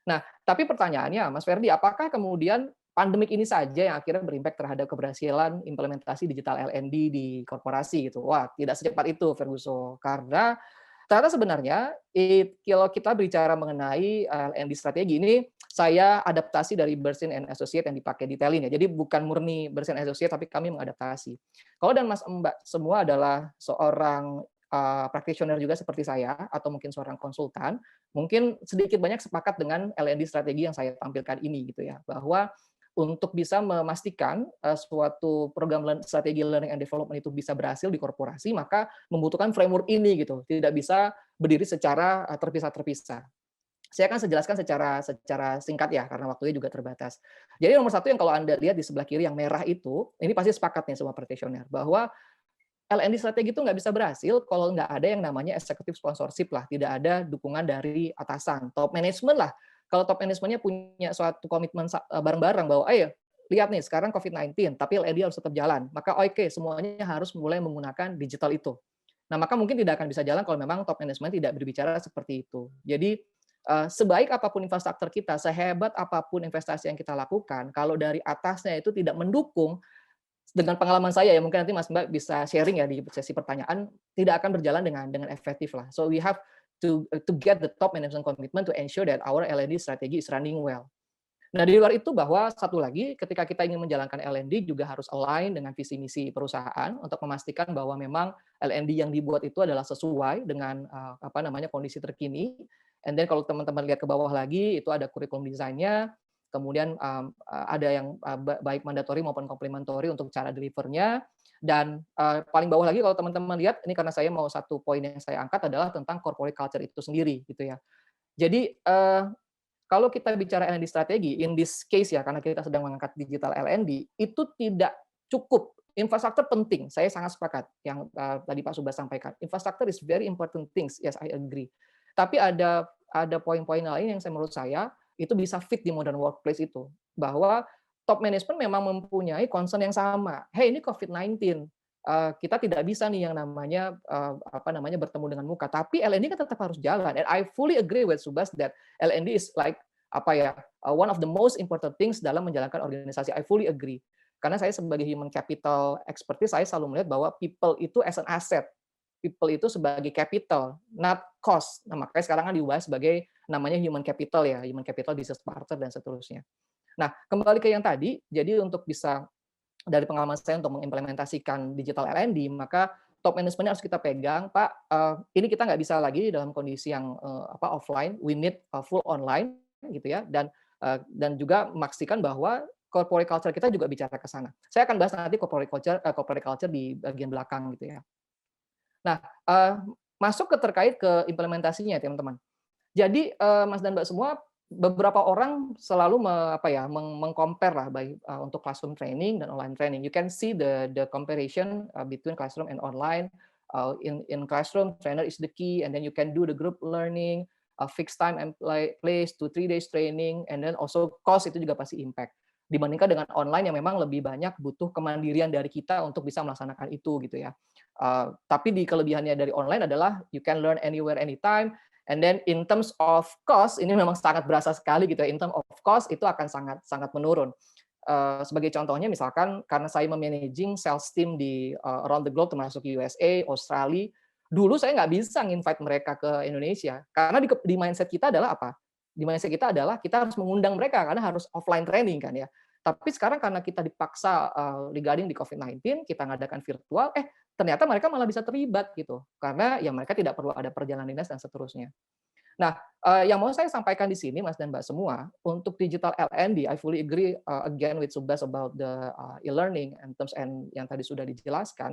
Nah, tapi pertanyaannya, Mas Verdi, apakah kemudian pandemik ini saja yang akhirnya berimpact terhadap keberhasilan implementasi digital L&D di korporasi gitu? Wah, tidak secepat itu, Ferguson. Karena ternyata sebenarnya kalau kita bicara mengenai L&D strategi ini, saya adaptasi dari Bersin & Associate yang dipakai di Telin ya. Jadi bukan murni Bersin & Associate, tapi kami mengadaptasi. Kalau dan Mas Mbak semua adalah seorang practitioner juga seperti saya, atau mungkin seorang konsultan, mungkin sedikit banyak sepakat dengan L&D strategi yang saya tampilkan ini gitu ya, bahwa untuk bisa memastikan suatu program strategi learning and development itu bisa berhasil di korporasi, maka membutuhkan framework ini gitu. Tidak bisa berdiri secara terpisah-terpisah. Saya akan jelaskan secara singkat ya, karena waktunya juga terbatas. Jadi nomor satu yang kalau Anda lihat di sebelah kiri yang merah itu, ini pasti sepakat nih semua practitioner, bahwa L&D strategi itu nggak bisa berhasil kalau nggak ada yang namanya executive sponsorship lah, tidak ada dukungan dari atasan, top management lah. Kalau top manajemennya punya suatu komitmen bareng-bareng bahwa, ayo lihat nih sekarang COVID-19, tapi L&D harus tetap jalan. Maka oke, semuanya harus mulai menggunakan digital itu. Nah, maka mungkin tidak akan bisa jalan kalau memang top management tidak berbicara seperti itu. Jadi sebaik apapun infrastruktur kita, sehebat apapun investasi yang kita lakukan, kalau dari atasnya itu tidak mendukung, dengan pengalaman saya ya, mungkin nanti Mas Mbak bisa sharing ya di sesi pertanyaan, tidak akan berjalan dengan efektif lah. So we have to get the top management commitment to ensure that our L&D strategy is running well. Nah, di luar itu bahwa satu lagi, ketika kita ingin menjalankan L&D juga harus align dengan visi misi perusahaan untuk memastikan bahwa memang L&D yang dibuat itu adalah sesuai dengan kondisi terkini. And then kalau teman-teman lihat ke bawah lagi, itu ada kurikulum desainnya, kemudian ada yang baik mandatori maupun komplementori untuk cara delivernya, dan paling bawah lagi kalau teman-teman lihat, ini karena saya mau satu poin yang saya angkat adalah tentang corporate culture itu sendiri gitu ya. Jadi kalau kita bicara L&D strategi, in this case ya, karena kita sedang mengangkat digital L&D, itu tidak cukup. Infrastruktur penting, saya sangat sepakat yang tadi Pak Subash sampaikan. Infrastruktur is very important things, yes I agree. Tapi ada ada poin-poin lain yang menurut saya itu bisa fit di modern workplace itu, bahwa top management memang mempunyai concern yang sama. Hey, ini COVID-19, kita tidak bisa nih yang namanya bertemu dengan muka, tapi L&D kan tetap harus jalan. And I fully agree with Subas that L&D is like one of the most important things dalam menjalankan organisasi. I fully agree. Karena saya sebagai human capital expertise, saya selalu melihat bahwa people itu as an asset. People itu sebagai capital, not cost. Nah, makanya sekarang kan dibahas sebagai namanya human capital ya, human capital business partner dan seterusnya. Nah, kembali ke yang tadi, jadi untuk bisa dari pengalaman saya untuk mengimplementasikan digital L&D, maka top management harus kita pegang, Pak, ini kita nggak bisa lagi dalam kondisi yang offline, we need full online gitu ya, dan juga memastikan bahwa corporate culture kita juga bicara ke sana. Saya akan bahas nanti corporate culture di bagian belakang gitu ya. Nah, masuk terkait ke implementasinya teman-teman. Jadi Mas dan Mbak semua, beberapa orang selalu meng-compare lah untuk classroom training dan online training. You can see the comparison between classroom and online. In classroom, trainer is the key, and then you can do the group learning, fixed time and place, 2-3 days training, and then also cost itu juga pasti impact. Dibandingkan dengan online yang memang lebih banyak butuh kemandirian dari kita untuk bisa melaksanakan itu gitu ya. Tapi di kelebihannya dari online adalah you can learn anywhere, anytime. And then in terms of cost, ini memang sangat berasa sekali gitu ya. In terms of cost itu akan sangat menurun. Sebagai contohnya misalkan karena saya memanaging sales team di around the globe termasuk USA, Australia, dulu saya nggak bisa nginvite mereka ke Indonesia karena di mindset kita adalah apa? Di mindset kita adalah kita harus mengundang mereka karena harus offline training kan ya. Tapi sekarang karena kita dipaksa regarding di COVID-19, kita ngadakan virtual, ternyata mereka malah bisa terlibat gitu. Karena ya mereka tidak perlu ada perjalanan dinas dan seterusnya. Nah, yang mau saya sampaikan di sini, Mas dan Mbak semua, untuk digital L&D, I fully agree again with Subas about the e-learning and terms and yang tadi sudah dijelaskan.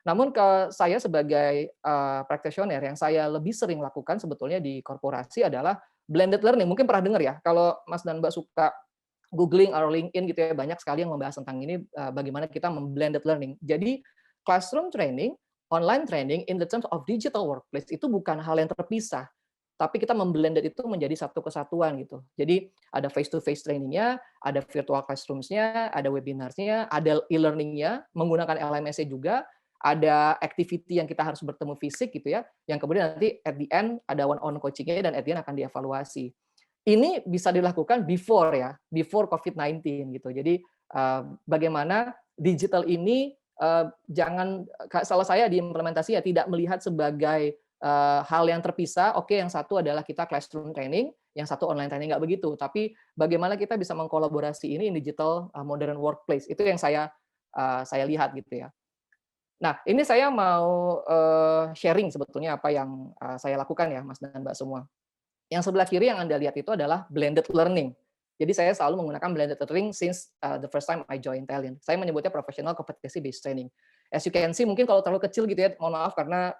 Namun saya sebagai practitioner yang saya lebih sering lakukan sebetulnya di korporasi adalah blended learning. Mungkin pernah dengar ya, kalau Mas dan Mbak suka googling atau LinkedIn gitu ya, banyak sekali yang membahas tentang ini, bagaimana kita memblended learning. Jadi classroom training, online training in the terms of digital workplace itu bukan hal yang terpisah, tapi kita memblended itu menjadi satu kesatuan gitu. Jadi ada face-to-face trainingnya, ada virtual classrooms-nya, ada webinars-nya, ada e-learning-nya, menggunakan LMS-nya juga, ada activity yang kita harus bertemu fisik gitu ya, yang kemudian nanti at the end ada one-on-one coaching-nya dan at the end akan dievaluasi. Ini bisa dilakukan before COVID-19 gitu. Jadi bagaimana digital ini jangan, salah saya di implementasi ya tidak melihat sebagai hal yang terpisah. Oke, yang satu adalah kita classroom training, yang satu online training, nggak begitu. Tapi bagaimana kita bisa mengkolaborasi ini in digital modern workplace, itu yang saya lihat gitu ya. Nah, ini saya mau sharing sebetulnya apa yang saya lakukan ya, Mas dan Mbak semua. Yang sebelah kiri yang Anda lihat itu adalah blended learning. Jadi saya selalu menggunakan blended learning since the first time I joined Tallinn. Saya menyebutnya professional competency based training. As you can see, mungkin kalau terlalu kecil gitu ya, mohon maaf karena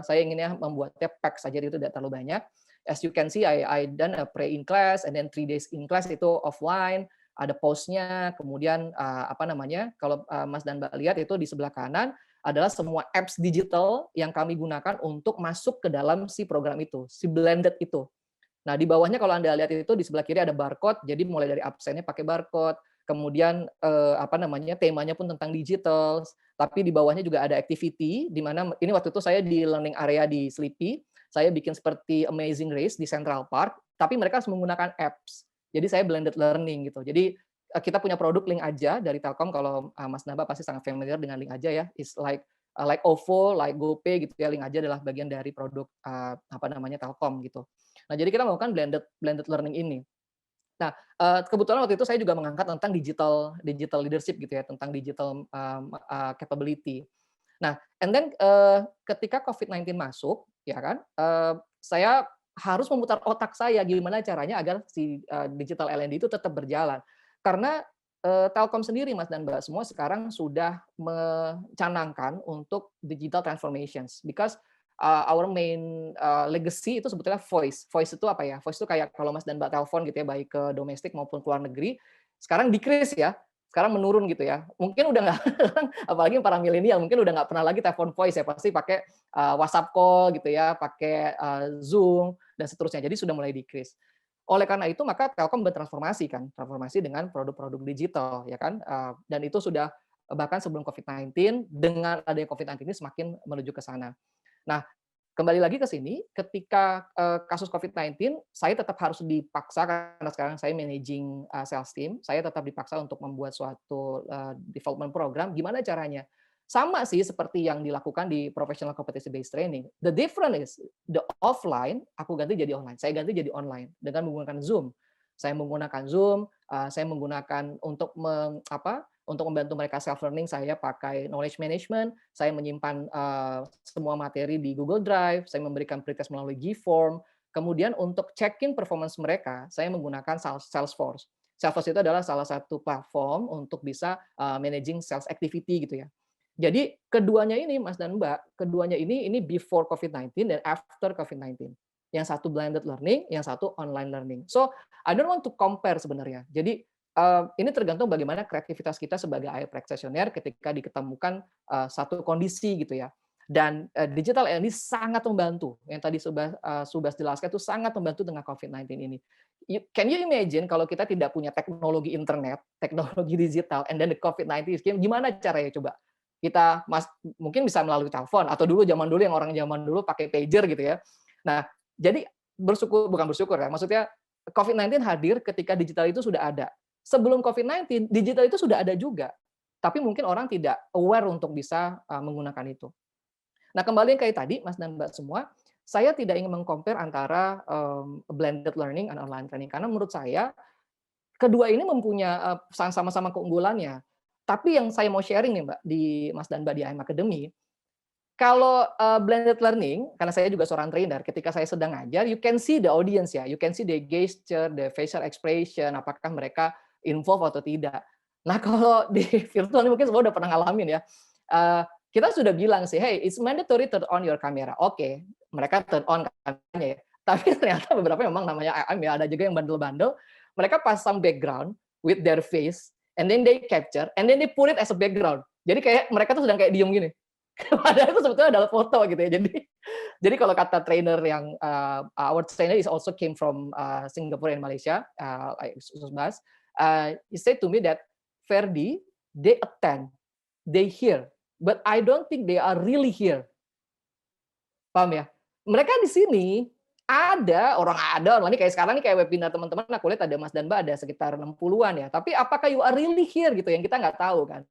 saya inginnya membuatnya pack saja, itu tidak terlalu banyak. As you can see, I done a pre-in class and then 3 days in class itu offline, ada post-nya, kemudian kalau Mas dan Mbak lihat itu di sebelah kanan adalah semua apps digital yang kami gunakan untuk masuk ke dalam si program itu, si blended itu. Nah, di bawahnya kalau Anda lihat itu di sebelah kiri ada barcode, jadi mulai dari absennya pakai barcode, kemudian temanya pun tentang digital, tapi di bawahnya juga ada activity, di mana ini waktu itu saya di learning area di Sleepy, saya bikin seperti Amazing Race di Central Park, tapi mereka harus menggunakan apps. Jadi saya blended learning gitu. Jadi kita punya produk Link Aja dari Telkom, kalau Mas Naba pasti sangat familiar dengan Link Aja ya. It's like OVO, like GoPay gitu ya. Link Aja adalah bagian dari produk Telkom gitu. Nah, jadi kita melakukan blended learning ini. Nah, kebetulan waktu itu saya juga mengangkat tentang digital leadership gitu ya, tentang digital capability. Nah, and then ketika COVID-19 masuk, ya kan, saya harus memutar otak saya gimana caranya agar si digital L&D itu tetap berjalan. Karena Telkom sendiri, Mas dan Mbak semua sekarang sudah mencanangkan untuk digital transformations, because our main legacy itu sebetulnya voice. Voice itu apa ya? Voice itu kayak kalau Mas dan Mbak telepon gitu ya, baik ke domestik maupun ke luar negeri, sekarang decrease ya. sekarang menurun gitu ya. Mungkin udah nggak, apalagi para milenial, mungkin udah nggak pernah lagi telepon voice ya, pasti pakai WhatsApp call gitu ya, pakai Zoom dan seterusnya. Jadi sudah mulai decrease. Oleh karena itu maka Telkom bertransformasi kan, transformasi dengan produk-produk digital ya kan, dan itu sudah bahkan sebelum COVID-19, dengan adanya COVID-19 ini semakin menuju ke sana. Nah, kembali lagi ke sini, ketika kasus COVID-19, saya tetap harus dipaksa, karena sekarang saya managing sales team, saya tetap dipaksa untuk membuat suatu development program. Gimana caranya? Sama sih seperti yang dilakukan di professional competency based training. The difference is the offline aku ganti jadi online. Saya ganti jadi online dengan menggunakan Zoom. Saya menggunakan Zoom, saya menggunakan untuk untuk membantu mereka self learning, saya pakai knowledge management, saya menyimpan semua materi di Google Drive, saya memberikan pretest melalui G-Form. Kemudian untuk check-in performance mereka, saya menggunakan Salesforce. Salesforce itu adalah salah satu platform untuk bisa managing sales activity gitu ya. Jadi keduanya ini Mas dan Mbak, keduanya ini before COVID-19 dan after COVID-19. Yang satu blended learning, yang satu online learning. So I don't want to compare sebenarnya. Jadi ini tergantung bagaimana kreativitas kita sebagai AI practitioner ketika diketemukan satu kondisi gitu ya. Dan digital ini sangat membantu. Yang tadi Subas jelaskan itu sangat membantu dengan COVID-19 ini. Can you imagine kalau kita tidak punya teknologi internet, teknologi digital, and then the COVID-19 came, gimana caranya coba? Kita mungkin bisa melalui telepon, atau dulu yang orang zaman dulu pakai pager gitu ya. Nah, jadi bukan bersyukur ya, maksudnya COVID-19 hadir ketika digital itu sudah ada. Sebelum COVID-19, digital itu sudah ada juga. Tapi mungkin orang tidak aware untuk bisa menggunakan itu. Nah, kembali yang kayak tadi, Mas dan Mbak semua, saya tidak ingin meng-compare antara blended learning dan online training. Karena menurut saya, kedua ini mempunyai sama-sama keunggulannya. Tapi yang saya mau sharing nih Mbak, di Mas dan Mbak di IM Academy, kalau blended learning, karena saya juga seorang trainer, ketika saya sedang ngajar, you can see the audience ya, you can see the gesture, the facial expression, apakah mereka involved atau tidak. Nah kalau di virtual ini mungkin semua udah pernah ngalamin ya, kita sudah bilang sih, hey, it's mandatory turn on your camera. Oke, mereka turn on kameranya ya. Tapi ternyata beberapa memang namanya IM ya, ada juga yang bandel-bandel, mereka pasang background with their face, and then they capture, and then they put it as a background. Jadi kayak mereka tuh sedang kayak diem gini. Padahal itu sebetulnya adalah foto gitu ya. Jadi kalau kata trainer yang our trainer is also came from Singapore and Malaysia, Subash, he said to me that Verdi, they attend, they hear, but I don't think they are really here. Paham ya? Mereka di sini ada online kayak sekarang nih kayak webinar teman-teman, aku lihat ada Mas dan Mbak ada sekitar 60-an ya. Tapi apakah you are really here gitu yang kita nggak tahu kan.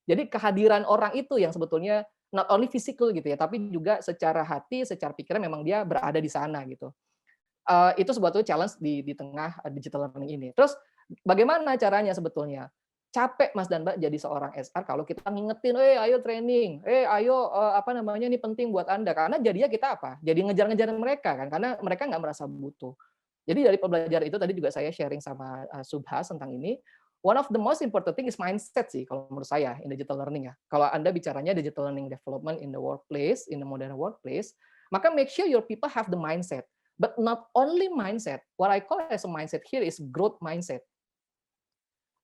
Jadi kehadiran orang itu yang sebetulnya not only physical gitu ya, tapi juga secara hati, secara pikiran memang dia berada di sana gitu. Itu sebetulnya challenge di tengah digital learning ini. Terus bagaimana caranya sebetulnya? Capek Mas dan Mbak jadi seorang SR kalau kita ngingetin, ayo training, ayo ini penting buat Anda. Karena jadinya kita apa? Jadi ngejar-ngejar mereka kan, karena mereka nggak merasa butuh. Jadi dari pembelajaran itu tadi juga saya sharing sama Subhas tentang ini. One of the most important thing is mindset sih kalau menurut saya in digital learning ya. Kalau Anda bicaranya digital learning development in the workplace, in the modern workplace, maka make sure your people have the mindset. But not only mindset. What I call as a mindset here is growth mindset.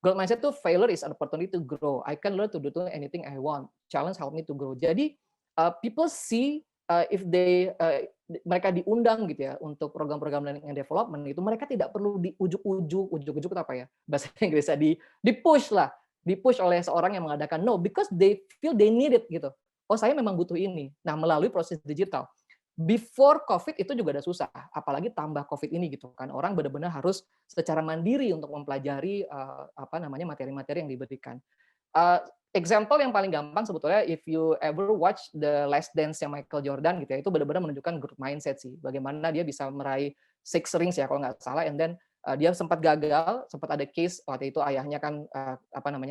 Growth mindset itu failure is an opportunity to grow. I can learn to do anything I want. Challenge help me to grow. Jadi people see if they mereka diundang gitu ya untuk program-program learning and development itu mereka tidak perlu diujuk-ujuk itu apa ya bahasa Inggrisnya di-push oleh seorang yang mengadakan, no, because they feel they need it gitu. Oh saya memang butuh ini. Nah melalui proses digital. Before COVID itu juga udah susah, apalagi tambah COVID ini gitu kan. Orang benar-benar harus secara mandiri untuk mempelajari materi-materi yang diberikan. Example yang paling gampang sebetulnya, if you ever watch the Last Dance yang Michael Jordan gitu ya, itu benar-benar menunjukkan growth mindset sih. Bagaimana dia bisa meraih 6 rings ya kalau nggak salah, and then dia sempat gagal, sempat ada case waktu itu ayahnya kan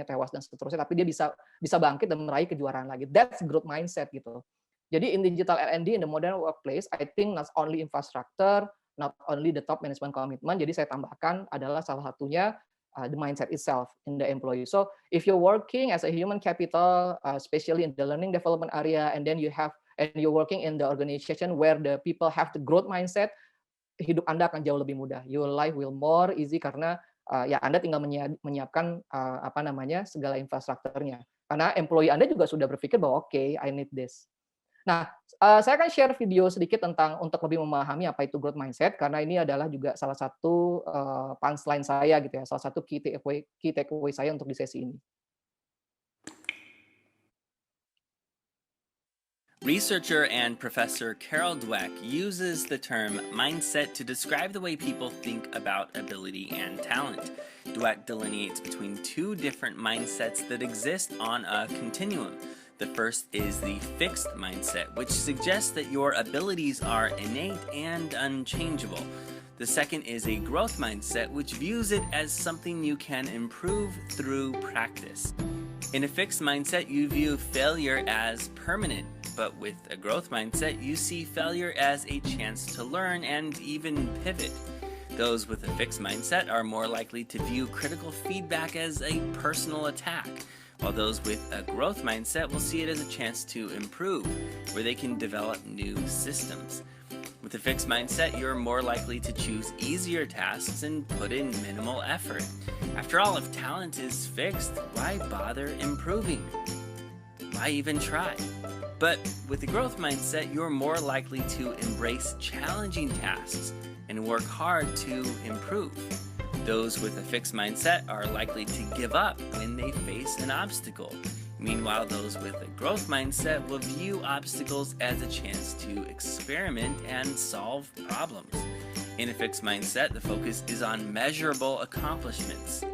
tewas dan seterusnya, tapi dia bisa bangkit dan meraih kejuaraan lagi. That's growth mindset gitu. Jadi in digital R&D in the modern workplace, I think not only infrastructure, not only the top management commitment, jadi saya tambahkan adalah salah satunya the mindset itself in the employee. So if you're working as a human capital, especially in the learning development area, and then you're working in the organization where the people have the growth mindset, hidup Anda akan jauh lebih mudah. Your life will more easy karena ya Anda tinggal menyiapkan segala infrastrukturnya. Karena employee Anda juga sudah berpikir bahwa oke, I need this. Nah, saya akan share video sedikit tentang untuk lebih memahami apa itu growth mindset, karena ini adalah juga salah satu punchline saya gitu ya, salah satu key takeaway saya untuk di sesi ini. Researcher and professor Carol Dweck uses the term mindset to describe the way people think about ability and talent. Dweck delineates between two different mindsets that exist on a continuum. The first is the fixed mindset, which suggests that your abilities are innate and unchangeable. The second is a growth mindset, which views it as something you can improve through practice. In a fixed mindset, you view failure as permanent, but with a growth mindset, you see failure as a chance to learn and even pivot. Those with a fixed mindset are more likely to view critical feedback as a personal attack, while those with a growth mindset will see it as a chance to improve, where they can develop new systems. With a fixed mindset, you're more likely to choose easier tasks and put in minimal effort. After all, if talent is fixed, why bother improving? Why even try? But with a growth mindset, you're more likely to embrace challenging tasks and work hard to improve. Those with a fixed mindset are likely to give up when they face an obstacle. Meanwhile, those with a growth mindset will view obstacles as a chance to experiment and solve problems. In a fixed mindset, the focus is on measurable accomplishments.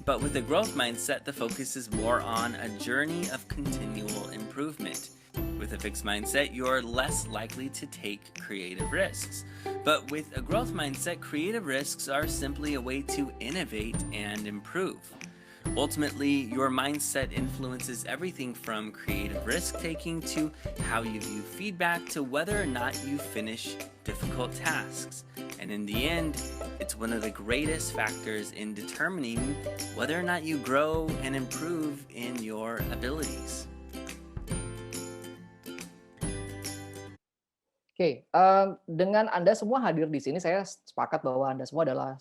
But with a growth mindset, the focus is more on a journey of continual improvement. With a fixed mindset, you're less likely to take creative risks. But with a growth mindset, creative risks are simply a way to innovate and improve. Ultimately, your mindset influences everything from creative risk-taking to how you view feedback to whether or not you finish difficult tasks. And in the end, it's one of the greatest factors in determining whether or not you grow and improve in your abilities. Oke, dengan Anda semua hadir di sini, saya sepakat bahwa Anda semua adalah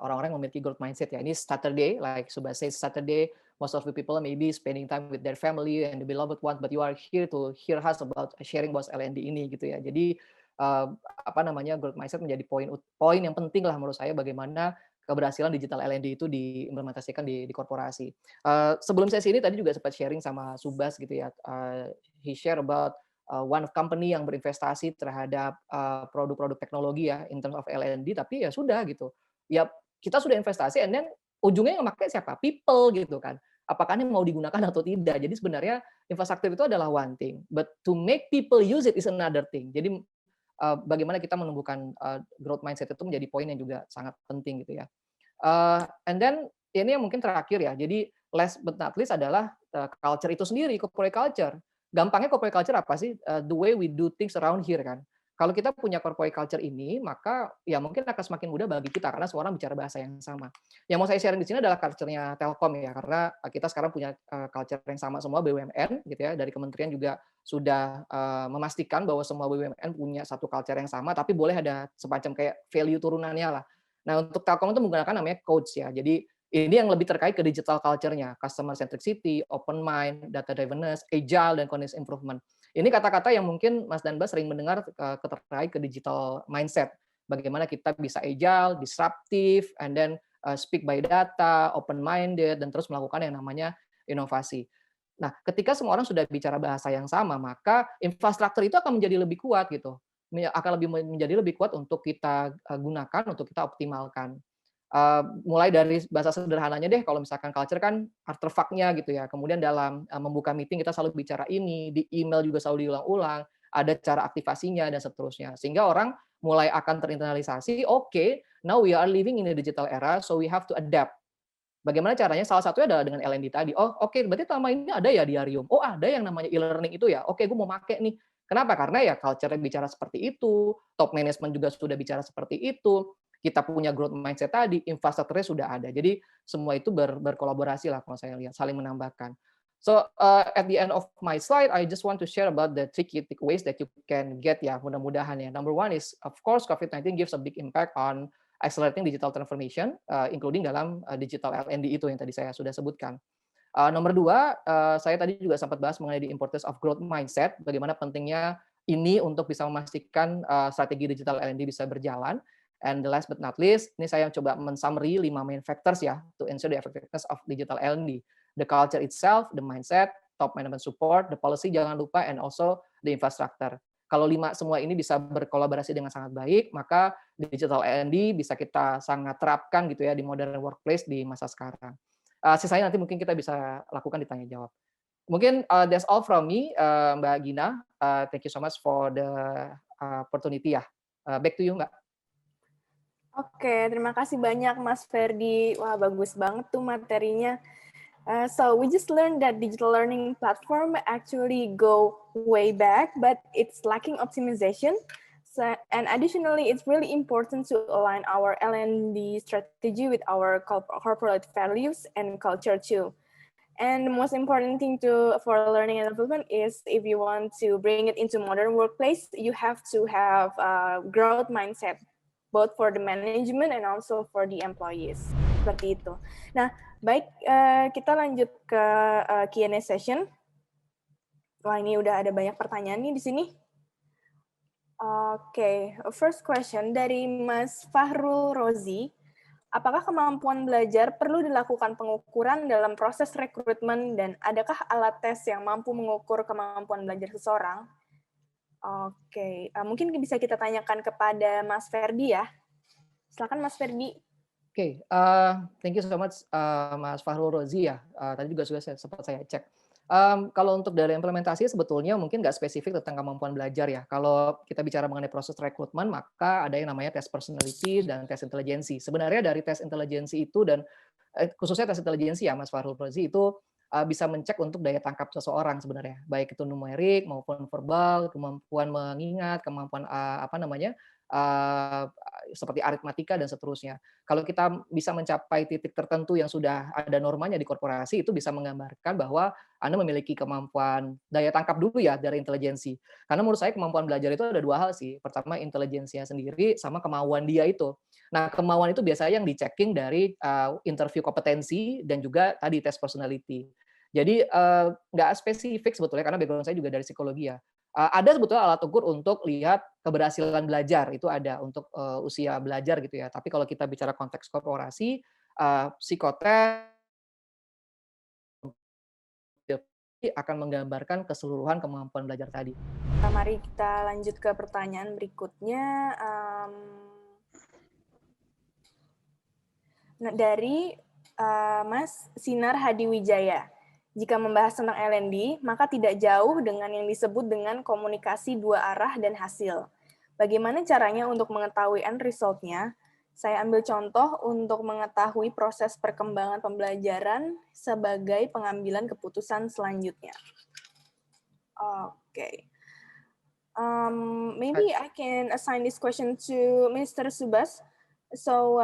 orang-orang yang memiliki growth mindset ya. Ini Saturday, like Subash says, Saturday, most of the people maybe spending time with their family and the beloved one, but you are here to hear us about sharing about L&D ini gitu ya. Jadi growth mindset menjadi poin yang penting lah menurut saya, bagaimana keberhasilan digital L&D itu diimplementasikan di korporasi. Sebelum sesi ini tadi juga sempat sharing sama Subas gitu ya. He share about one company yang berinvestasi terhadap produk-produk teknologi ya in terms of L&D, tapi ya sudah gitu. Ya kita sudah investasi, and then ujungnya yang memakai siapa? People gitu kan. Apakah ini mau digunakan atau tidak? Jadi sebenarnya infrastruktur itu adalah one thing, but to make people use it is another thing. Jadi bagaimana kita menumbuhkan growth mindset itu menjadi poin yang juga sangat penting gitu ya. And then ini yang mungkin terakhir ya. Jadi last but not least adalah culture itu sendiri, corporate culture. Gampangnya corporate culture apa sih? The way we do things around here kan. Kalau kita punya corporate culture ini, maka ya mungkin akan semakin mudah bagi kita karena semua orang bicara bahasa yang sama. Yang mau saya sharing di sini adalah culture-nya Telkom ya, karena kita sekarang punya culture yang sama semua BUMN gitu ya. Dari kementerian juga sudah memastikan bahwa semua BUMN punya satu culture yang sama, tapi boleh ada semacam kayak value turunannya lah. Nah, untuk Telkom itu menggunakan namanya coach ya. Jadi ini yang lebih terkait ke digital culture-nya, customer centricity, open mind, data drivenness, agile, dan continuous improvement. Ini kata-kata yang mungkin Mas dan Mbak sering mendengar terkait ke digital mindset. Bagaimana kita bisa agile, disruptive, and then speak by data, open minded, dan terus melakukan yang namanya inovasi. Nah, ketika semua orang sudah bicara bahasa yang sama, maka infrastruktur itu akan menjadi lebih kuat gitu. Akan menjadi lebih kuat untuk kita gunakan, untuk kita optimalkan. Mulai dari bahasa sederhananya deh, kalau misalkan culture kan artefaknya gitu ya. Kemudian dalam membuka meeting kita selalu bicara ini, di email juga selalu diulang-ulang, ada cara aktivasinya dan seterusnya. Sehingga orang mulai akan terinternalisasi, okay, now we are living in a digital era, so we have to adapt. Bagaimana caranya? Salah satunya adalah dengan L&D tadi. Oh, oke, berarti selama ini ada ya diarium. Oh, ada yang namanya e-learning itu ya. Oke, gue mau pakai nih. Kenapa? Karena ya culture-nya bicara seperti itu, top management juga sudah bicara seperti itu. Kita punya growth mindset tadi, infrastrukturnya sudah ada. Jadi semua itu berkolaborasi lah kalau saya lihat, saling menambahkan. So at the end of my slide, I just want to share about the three key takeaways that you can get ya, mudah-mudahan ya. Number one is, of course, COVID-19 gives a big impact on accelerating digital transformation, including dalam digital L&D itu yang tadi saya sudah sebutkan. Nomor 2, saya tadi juga sempat bahas mengenai the importance of growth mindset, bagaimana pentingnya ini untuk bisa memastikan strategi digital L&D bisa berjalan. And the last but not least, ini saya coba men-summary 5 main factors ya to ensure the effectiveness of digital L&D. The culture itself, the mindset, top management support, the policy jangan lupa, and also the infrastructure. Kalau 5 semua ini bisa berkolaborasi dengan sangat baik, maka digital L&D bisa kita sangat terapkan gitu ya di modern workplace di masa sekarang. Sisanya nanti mungkin kita bisa lakukan di tanya jawab. Mungkin that's all from me, Mbak Gina. Thank you so much for the opportunity ya. Back to you, Mbak. Oke, terima kasih banyak Mas Verdi. Wah, bagus banget tuh materinya. So we just learned that digital learning platform actually go way back, but it's lacking optimization. So, and additionally, it's really important to align our L&D strategy with our corporate values and culture too. And the most important thing for learning and development is if you want to bring it into modern workplace, you have to have a growth mindset, both for the management and also for the employees. Seperti itu. Nah, baik, kita lanjut ke Q&A session. Wah, ini udah ada banyak pertanyaan nih di sini. Oke, first question dari Mas Fahrul Rozi. Apakah kemampuan belajar perlu dilakukan pengukuran dalam proses rekrutmen dan adakah alat tes yang mampu mengukur kemampuan belajar seseorang? Oke, mungkin bisa kita tanyakan kepada Mas Verdi ya. Silakan Mas Verdi. Oke, thank you so much Mas Fahrul Rozi ya. Tadi juga sudah sempat saya cek. Kalau untuk dari implementasi sebetulnya mungkin nggak spesifik tentang kemampuan belajar ya. Kalau kita bicara mengenai proses rekrutmen, maka ada yang namanya tes personality dan tes intelijensi. Sebenarnya dari tes intelijensi itu dan khususnya tes intelijensi ya Mas Fahrul Rozi itu bisa mencek untuk daya tangkap seseorang sebenarnya, baik itu numerik maupun verbal, kemampuan mengingat, kemampuan seperti aritmatika dan seterusnya. Kalau kita bisa mencapai titik tertentu yang sudah ada normanya di korporasi, itu bisa menggambarkan bahwa Anda memiliki kemampuan daya tangkap dulu ya dari intelijensi. Karena menurut saya kemampuan belajar itu ada 2 hal sih. Pertama intelijensinya sendiri sama kemauan dia itu. Nah, kemauan itu biasanya yang di-checking dari interview kompetensi dan juga tadi tes personality. Jadi nggak spesifik sebetulnya karena background saya juga dari psikologi ya. Ada sebetulnya alat ukur untuk lihat keberhasilan belajar, itu ada untuk usia belajar gitu ya. Tapi kalau kita bicara konteks korporasi, psikotes akan menggambarkan keseluruhan kemampuan belajar tadi. Mari kita lanjut ke pertanyaan berikutnya. Dari Mas Sinar Hadiwijaya. Jika membahas tentang L&D, maka tidak jauh dengan yang disebut dengan komunikasi 2 arah dan hasil. Bagaimana caranya untuk mengetahui end result-nya? Saya ambil contoh untuk mengetahui proses perkembangan pembelajaran sebagai pengambilan keputusan selanjutnya. Oke. Maybe I can assign this question to Mr. Subash. So,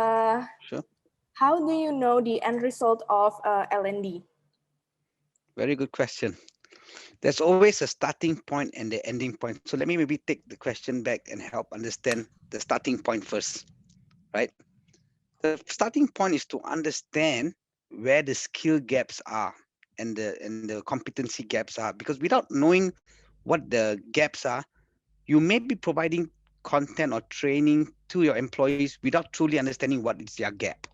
Sure. how do you know the end result of L&D? Very good question. There's always a starting point and the ending point. So let me maybe take the question back and help understand the starting point first, right? The starting point is to understand where the skill gaps are and the competency gaps are, because without knowing what the gaps are, you may be providing content or training to your employees without truly understanding what is their gap.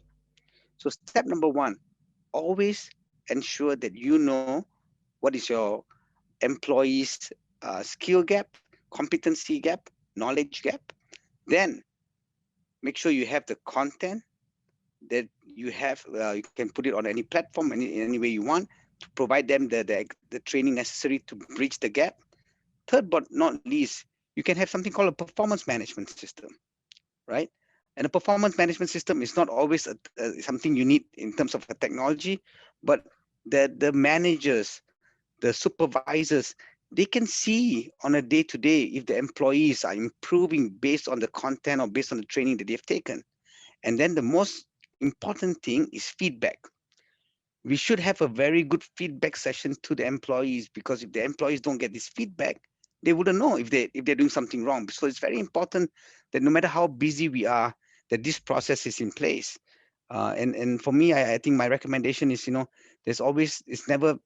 So step number 1, always ensure that you know what is your employees' skill gap, competency gap, knowledge gap. Then make sure you have the content that you have. You can put it on any platform, any way you want, to provide them the training necessary to bridge the gap. Third but not least, you can have something called a performance management system, right? And a performance management system is not always something you need in terms of a technology, but the managers, the supervisors, they can see on a day-to-day if the employees are improving based on the content or based on the training that they've taken. And then the most important thing is feedback. We should have a very good feedback session to the employees, because if the employees don't get this feedback, they wouldn't know if they're doing something wrong. So it's very important that no matter how busy we are, that this process is in place. And for me, I think my recommendation is, there's always, it's never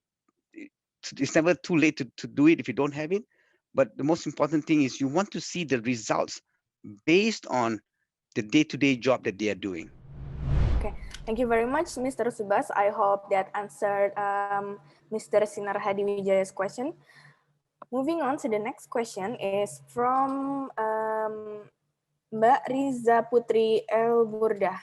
too late to do it if you don't have it. But the most important thing is you want to see the results based on the day-to-day job that they are doing. Okay, thank you very much, Mr. Subash. I hope that answered Mr. Sinar Hadiwijaya's question. Moving on to the next question is from Mbak Riza Putri Elburdah.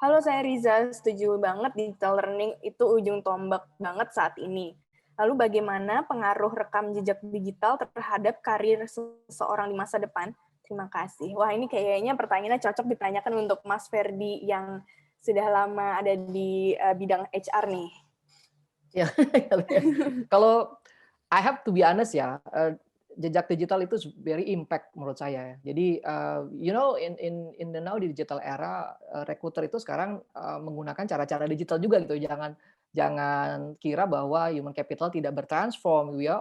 Halo, saya Riza, setuju banget digital learning itu ujung tombak banget saat ini. Lalu bagaimana pengaruh rekam jejak digital terhadap karir seseorang di masa depan? Terima kasih. Wah, ini kayaknya pertanyaannya cocok ditanyakan untuk Mas Verdi yang sudah lama ada di bidang HR nih. Ya, kalau I have to be honest ya, jejak digital itu very impact menurut saya. Jadi in the now digital era, recruiter itu sekarang menggunakan cara-cara digital juga gitu. Jangan kira bahwa human capital tidak bertransform, we are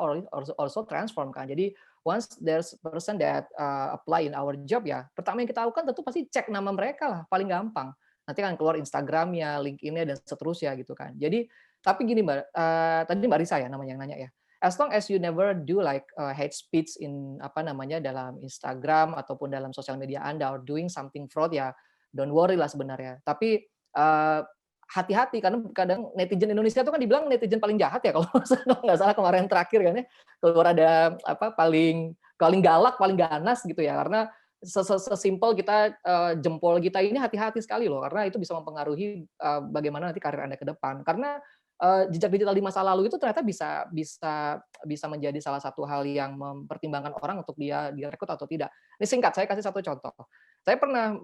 also transform kan. Jadi once there's person that apply in our job ya, pertama yang kita lakukan tentu pasti cek nama mereka lah, paling gampang. Nanti kan keluar Instagramnya, LinkedIn-nya dan seterusnya gitu kan. Jadi tapi gini Mbak, tadi Mbak Risa ya namanya yang nanya ya. As long as you never do like hate speech in dalam Instagram ataupun dalam sosial media Anda or doing something fraud ya, don't worry lah sebenarnya. Tapi hati-hati karena kadang netizen Indonesia itu kan dibilang netizen paling jahat ya kalau nggak salah kemarin terakhir kan ya, keluar ada paling galak, paling ganas gitu ya, karena sesimpel kita jempol kita ini hati-hati sekali loh, karena itu bisa mempengaruhi bagaimana nanti karir Anda ke depan. Karena jejak digital di masa lalu itu ternyata bisa menjadi salah satu hal yang mempertimbangkan orang untuk dia direkrut atau tidak. Ini singkat, saya kasih satu contoh. Saya pernah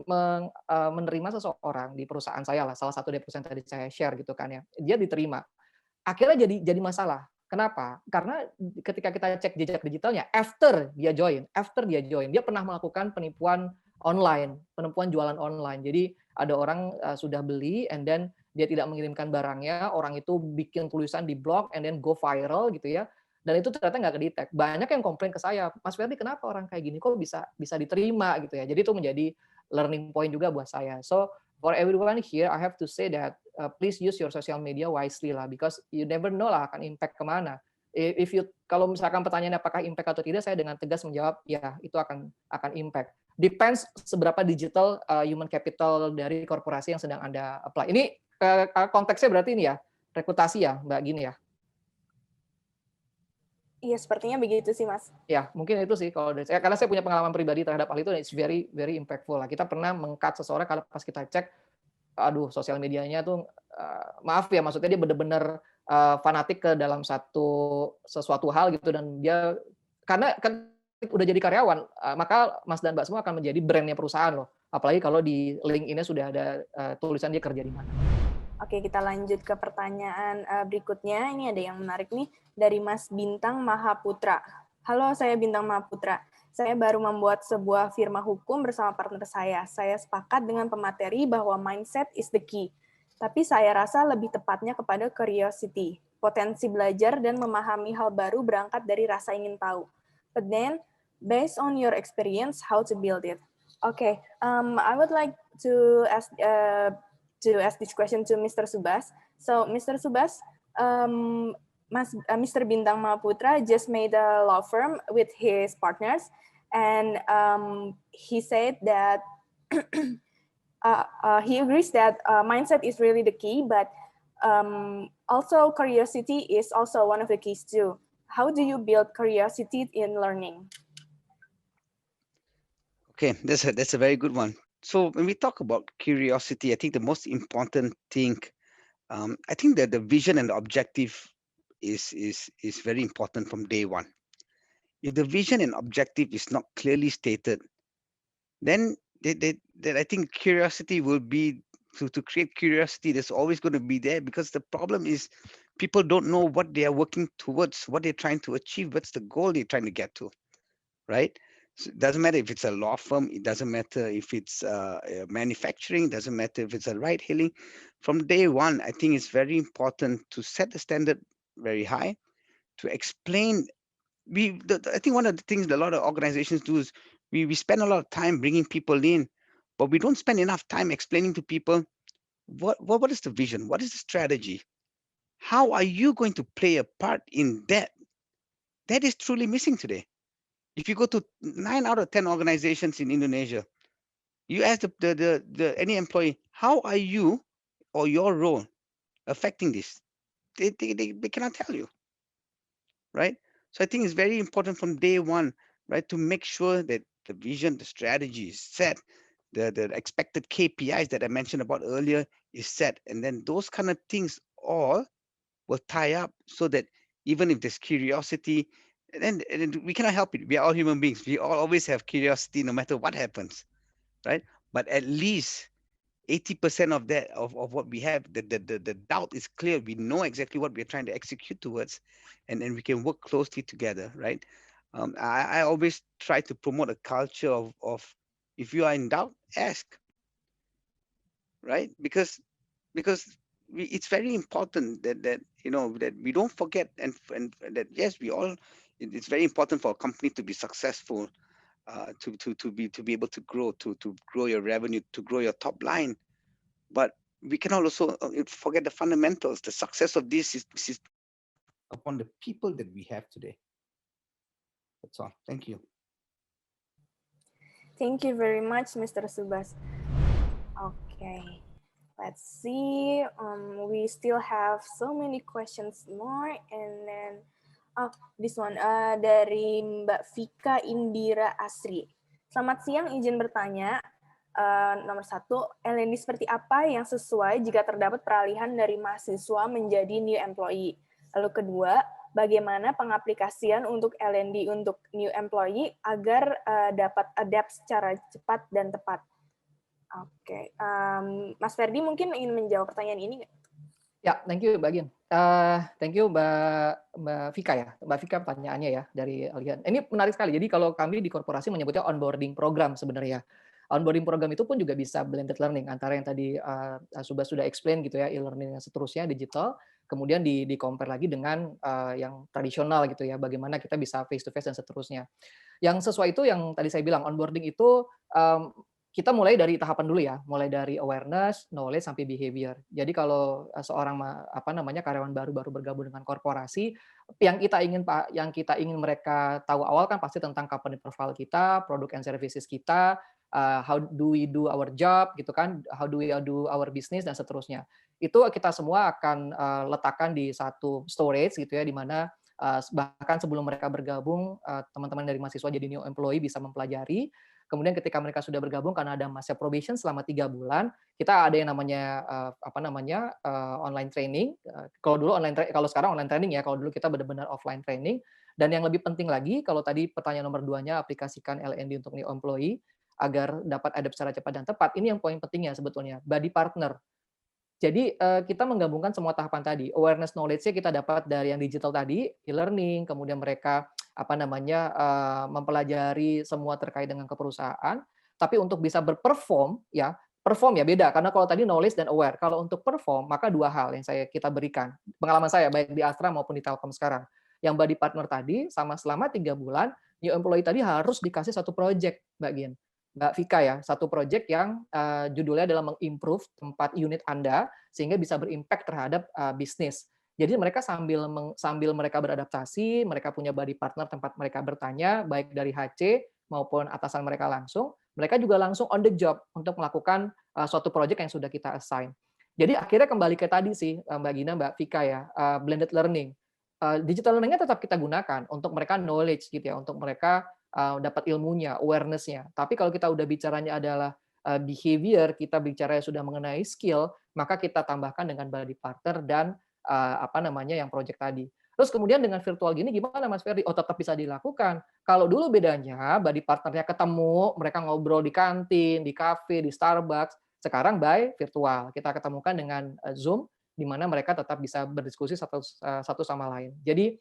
menerima seseorang di perusahaan saya lah, salah satu dari perusahaan tadi saya share gitu kan ya. Dia diterima. Akhirnya jadi masalah. Kenapa? Karena ketika kita cek jejak digitalnya, after dia join, dia pernah melakukan penipuan online, penipuan jualan online. Jadi ada orang sudah beli, and then dia tidak mengirimkan barangnya, orang itu bikin tulisan di blog, and then go viral gitu ya. Dan itu ternyata nggak kedetek. Banyak yang komplain ke saya, Mas Verdi kenapa orang kayak gini kok bisa diterima gitu ya. Jadi itu menjadi learning point juga buat saya. So for everyone here, I have to say that please use your social media wisely lah, because you never know lah akan impact kemana. Kalau misalkan pertanyaan apakah impact atau tidak, saya dengan tegas menjawab ya itu akan impact. Depends seberapa digital human capital dari korporasi yang sedang Anda apply. Ini konteksnya berarti ini ya, rekrutasi ya, Mbak Gini ya? Iya, sepertinya begitu sih, Mas. Ya, mungkin itu sih kalau dari saya, karena saya punya pengalaman pribadi terhadap hal itu, it's very very impactful lah. Kita pernah meng-cut seseorang kalau pas kita cek, aduh sosial medianya tuh maaf ya, maksudnya dia benar-benar fanatik ke dalam sesuatu hal gitu, dan dia karena kan udah jadi karyawan, maka Mas dan Mbak semua akan menjadi brandnya perusahaan loh. Apalagi kalau di LinkedIn-nya sudah ada tulisan dia kerja di mana. Oke, kita lanjut ke pertanyaan berikutnya. Ini ada yang menarik nih dari Mas Bintang Mahaputra. Halo, saya Bintang Mahaputra. Saya baru membuat sebuah firma hukum bersama partner saya. Saya sepakat dengan pemateri bahwa mindset is the key. Tapi saya rasa lebih tepatnya kepada curiosity, potensi belajar dan memahami hal baru berangkat dari rasa ingin tahu. But then, based on your experience, how to build it? Okay, I would like to ask this question to Mr. Subash. So, Mr. Subash, Mr. Bintang Mahaputra just made a law firm with his partners, and he said that he agrees that mindset is really the key, but also curiosity is also one of the keys too. How do you build curiosity in learning? Okay, that's a very good one. So when we talk about curiosity, I think the most important thing, I think that the vision and the objective is very important from day one. If the vision and objective is not clearly stated, then I think curiosity will be to create curiosity. That's always going to be there, because the problem is people don't know what they are working towards, what they're trying to achieve, what's the goal they're trying to get to, right? So it doesn't matter if it's a law firm, it doesn't matter if it's manufacturing, it doesn't matter if it's a ride hailing. From day one, I think it's very important to set the standard very high, to explain. I think one of the things that a lot of organizations do is we spend a lot of time bringing people in, but we don't spend enough time explaining to people what is the vision, what is the strategy, how are you going to play a part in that. That is truly missing today. If you go to 9 out of 10 organizations in Indonesia, you ask any employee, how are you or your role affecting this? They cannot tell you, right? So I think it's very important from day one, right, to make sure that the vision, the strategy is set, the expected KPIs that I mentioned about earlier is set, and then those kind of things all will tie up so that even if there's curiosity, and we cannot help it. We are all human beings. We all always have curiosity no matter what happens, right? But at least 80% of that of what we have, the doubt is clear. We know exactly what we're trying to execute towards, and we can work closely together, right? I always try to promote a culture of if you are in doubt, ask, right? Because it's very important that you know that we don't forget, and that yes, we all, it's very important for a company to be successful, to be able to grow your revenue, to grow your top line. But we cannot also forget the fundamentals. The success of this is upon the people that we have today. That's all. Thank you. Thank you very much, Mr. Subash. Okay, let's see. We still have so many questions more, and then this one dari Mbak Vika Indira Asri. Selamat siang, izin bertanya. Nomor 1, L&D seperti apa yang sesuai jika terdapat peralihan dari mahasiswa menjadi new employee? Lalu kedua, bagaimana pengaplikasian untuk L&D untuk new employee agar dapat adapt secara cepat dan tepat? Oke, Mas Verdi mungkin ingin menjawab pertanyaan ini nggak? Ya, thank you Mbak Gin. Thank you Mbak Vika ya. Mbak Vika pertanyaannya ya dari Alien. Ini menarik sekali. Jadi kalau kami di korporasi menyebutnya onboarding program sebenarnya. Onboarding program itu pun juga bisa blended learning antara yang tadi sudah explain gitu ya, e-learning dan seterusnya digital, kemudian di compare lagi dengan yang tradisional gitu ya, bagaimana kita bisa face to face dan seterusnya. Yang sesuai itu yang tadi saya bilang, onboarding itu kita mulai dari tahapan dulu ya, mulai dari awareness, knowledge sampai behavior. Jadi kalau seorang karyawan baru bergabung dengan korporasi, yang kita ingin mereka tahu awal kan pasti tentang company profile kita, product and services kita, how do we do our job gitu kan, how do we do our business dan seterusnya. Itu kita semua akan letakkan di satu storage gitu ya, di mana bahkan sebelum mereka bergabung, teman-teman dari mahasiswa jadi new employee bisa mempelajari. Kemudian ketika mereka sudah bergabung karena ada masa probation selama 3 bulan, kita ada yang namanya online training. Kalau sekarang online training ya, kalau dulu kita benar-benar offline training. Dan yang lebih penting lagi, kalau tadi pertanyaan nomor 2-nya aplikasikan L&D untuk new employee agar dapat adapt secara cepat dan tepat. Ini yang poin pentingnya sebetulnya, body partner. Jadi kita menggabungkan semua tahapan tadi. Awareness knowledge-nya kita dapat dari yang digital tadi, e-learning, kemudian mereka mempelajari semua terkait dengan keperusahaan, tapi untuk bisa perform ya beda, karena kalau tadi knowledge dan aware, kalau untuk perform maka 2 hal yang kita berikan, pengalaman saya baik di Astra maupun di Telkom sekarang. Yang body partner tadi selama 3 bulan, new employee tadi harus dikasih satu project, Mbak Vika ya, satu project yang judulnya adalah mengimprove tempat unit Anda sehingga bisa berimpact terhadap bisnis. Jadi mereka sambil mereka beradaptasi, mereka punya body partner tempat mereka bertanya, baik dari HC maupun atasan mereka langsung, mereka juga langsung on the job untuk melakukan suatu project yang sudah kita assign. Jadi akhirnya kembali ke tadi sih, Mbak Gina, Mbak Vika ya, blended learning. Digital learning-nya tetap kita gunakan untuk mereka knowledge gitu ya, untuk mereka dapat ilmunya, awareness-nya. Tapi kalau kita udah bicaranya adalah behavior, kita bicara sudah mengenai skill, maka kita tambahkan dengan body partner dan yang project tadi. Terus kemudian dengan virtual gini gimana Mas Ferdi? Oh, tetap bisa dilakukan. Kalau dulu bedanya body partnernya ketemu, mereka ngobrol di kantin, di kafe, di Starbucks. Sekarang by virtual. Kita ketemukan dengan Zoom, di mana mereka tetap bisa berdiskusi satu sama lain. Jadi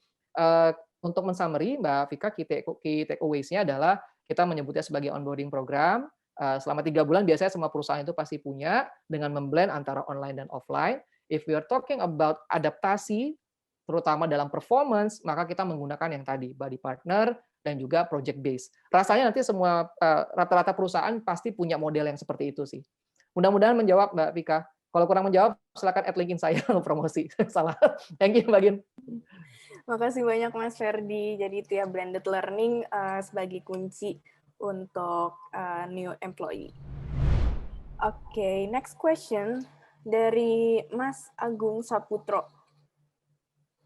untuk mensummary, Mbak Vika, key takeaways-nya adalah kita menyebutnya sebagai onboarding program. Selama 3 bulan biasanya semua perusahaan itu pasti punya dengan memblend antara online dan offline. If we are talking about adaptasi, terutama dalam performance, maka kita menggunakan yang tadi, body partner dan juga project base. Rasanya nanti semua rata-rata perusahaan pasti punya model yang seperti itu sih. Mudah-mudahan menjawab Mbak Vika. Kalau kurang menjawab, silakan add linkin saya promosi. Salah. Thank you Mbak Gin. Makasih banyak Mas Verdi. Jadi itu ya blended learning sebagai kunci untuk new employee. Oke, next question dari Mas Agung Saputro.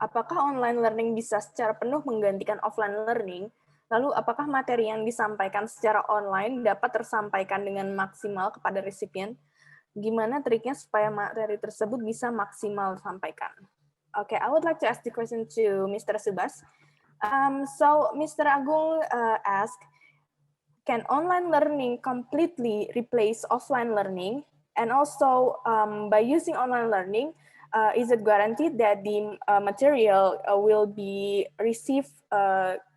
Apakah online learning bisa secara penuh menggantikan offline learning? Lalu apakah materi yang disampaikan secara online dapat tersampaikan dengan maksimal kepada resipien? Gimana triknya supaya materi tersebut bisa maksimal disampaikan? Okay, I would like to ask the question to Mr. Subash. So Mr. Agung asked, can online learning completely replace offline learning? And also, by using online learning, is it guaranteed that the material will be received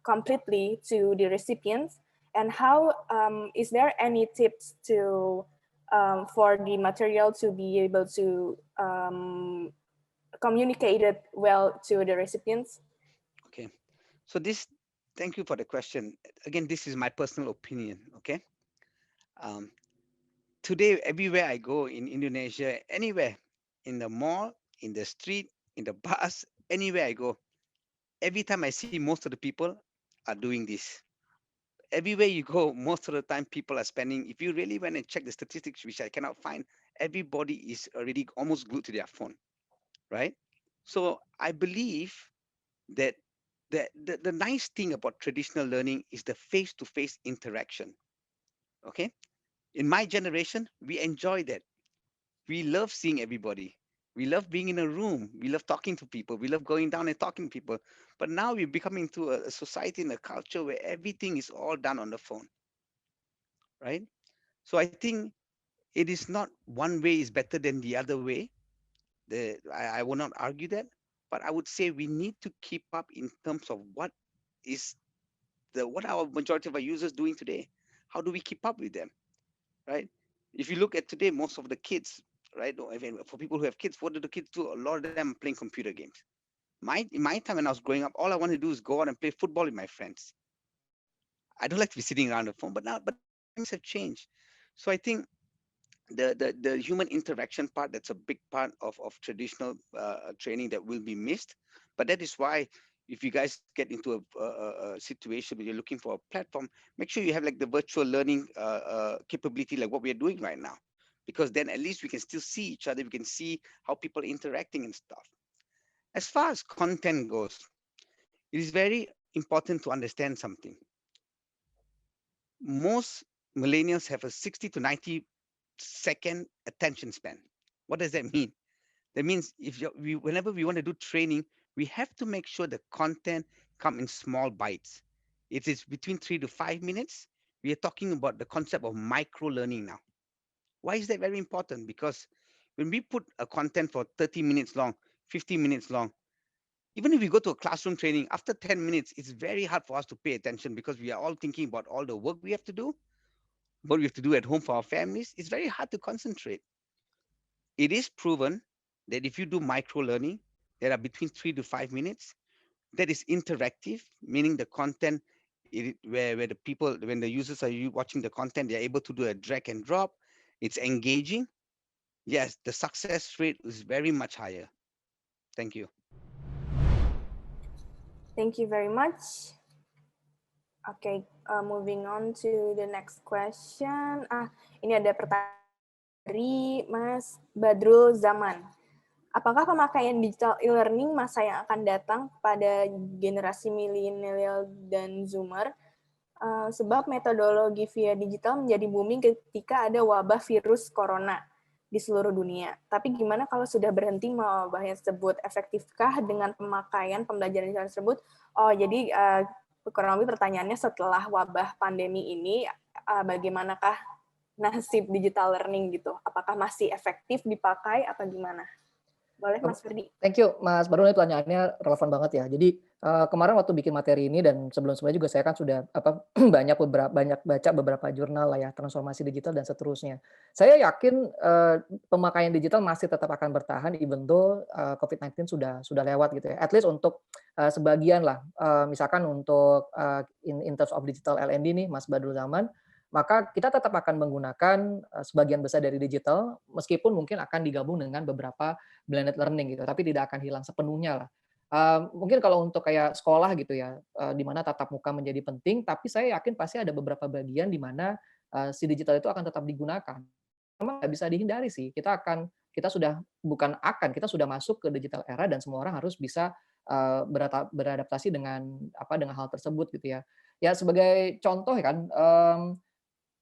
completely to the recipients? And how is there any tips to for the material to be able to communicated well to the recipients? Okay, so thank you for the question. Again, this is my personal opinion, okay? Today, everywhere I go in Indonesia, anywhere, in the mall, in the street, in the bus, anywhere I go, every time I see most of the people are doing this. Everywhere you go, most of the time people are spending, if you really went and check the statistics, which I cannot find, everybody is already almost glued to their phone, right? So I believe that the nice thing about traditional learning is the face-to-face interaction, okay? In my generation, we enjoy that. We love seeing everybody. We love being in a room. We love talking to people. We love going down and talking to people. But now we're becoming to a society and a culture where everything is all done on the phone, right? So I think it is not one way is better than the other way. I will not argue that, but I would say we need to keep up in terms of what our majority of our users doing today. How do we keep up with them, right? If you look at today, most of the kids, right? For people who have kids, what do the kids do? A lot of them are playing computer games. In my time when I was growing up, all I wanted to do is go out and play football with my friends. I don't like to be sitting around the phone, but times have changed. So I think the human interaction part, that's a big part of traditional training that will be missed. But that is why if you guys get into a situation where you're looking for a platform, make sure you have like the virtual learning capability like what we're doing right now, because then at least we can still see each other, we can see how people are interacting and stuff. As far as content goes, it is very important to understand something. Most millennials have a 60 to 90-second attention span. What does that mean? That means whenever we want to do training, we have to make sure the content come in small bites. It is between 3 to 5 minutes. We are talking about the concept of micro learning now. Why is that very important? Because when we put a content for 30 minutes long, 50 minutes long, even if we go to a classroom training, after 10 minutes, it's very hard for us to pay attention because we are all thinking about all the work we have to do, what we have to do at home for our families. It's very hard to concentrate. It is proven that if you do micro learning, that are between 3 to 5 minutes, that is interactive, meaning the content, where the people, when the users are watching the content, they're able to do a drag and drop. It's engaging. Yes, the success rate is very much higher. Thank you. Thank you very much. Okay, moving on to the next question. Ini ada pertanyaan dari Mas Badrul Zaman. Apakah pemakaian digital e-learning masa yang akan datang pada generasi milenial dan Zoomer? Sebab metodologi via digital menjadi booming ketika ada wabah virus corona di seluruh dunia. Tapi gimana kalau sudah berhenti wabahnya tersebut? Efektifkah dengan pemakaian pembelajaran digital tersebut? Oh, jadi kurang lebih pertanyaannya setelah wabah pandemi ini, bagaimanakah nasib digital learning gitu? Apakah masih efektif dipakai atau gimana? Boleh Mas Verdi. Thank you Mas Baru, ini pertanyaannya relevan banget ya. Jadi kemarin waktu bikin materi ini dan sebelum-sebelumnya juga saya kan sudah banyak baca beberapa jurnal lah ya, transformasi digital dan seterusnya. Saya yakin pemakaian digital masih tetap akan bertahan even though COVID-19 sudah lewat gitu ya. At least untuk sebagian lah, misalkan untuk in terms of digital L&D nih Mas Badrul Zaman, maka kita tetap akan menggunakan sebagian besar dari digital meskipun mungkin akan digabung dengan beberapa blended learning gitu, tapi tidak akan hilang sepenuhnya lah. Mungkin kalau untuk kayak sekolah gitu ya, di mana tatap muka menjadi penting, tapi saya yakin pasti ada beberapa bagian di mana si digital itu akan tetap digunakan. Memang nggak bisa dihindari sih, kita sudah masuk ke digital era dan semua orang harus bisa beradaptasi dengan hal tersebut gitu ya. Ya sebagai contoh ya kan,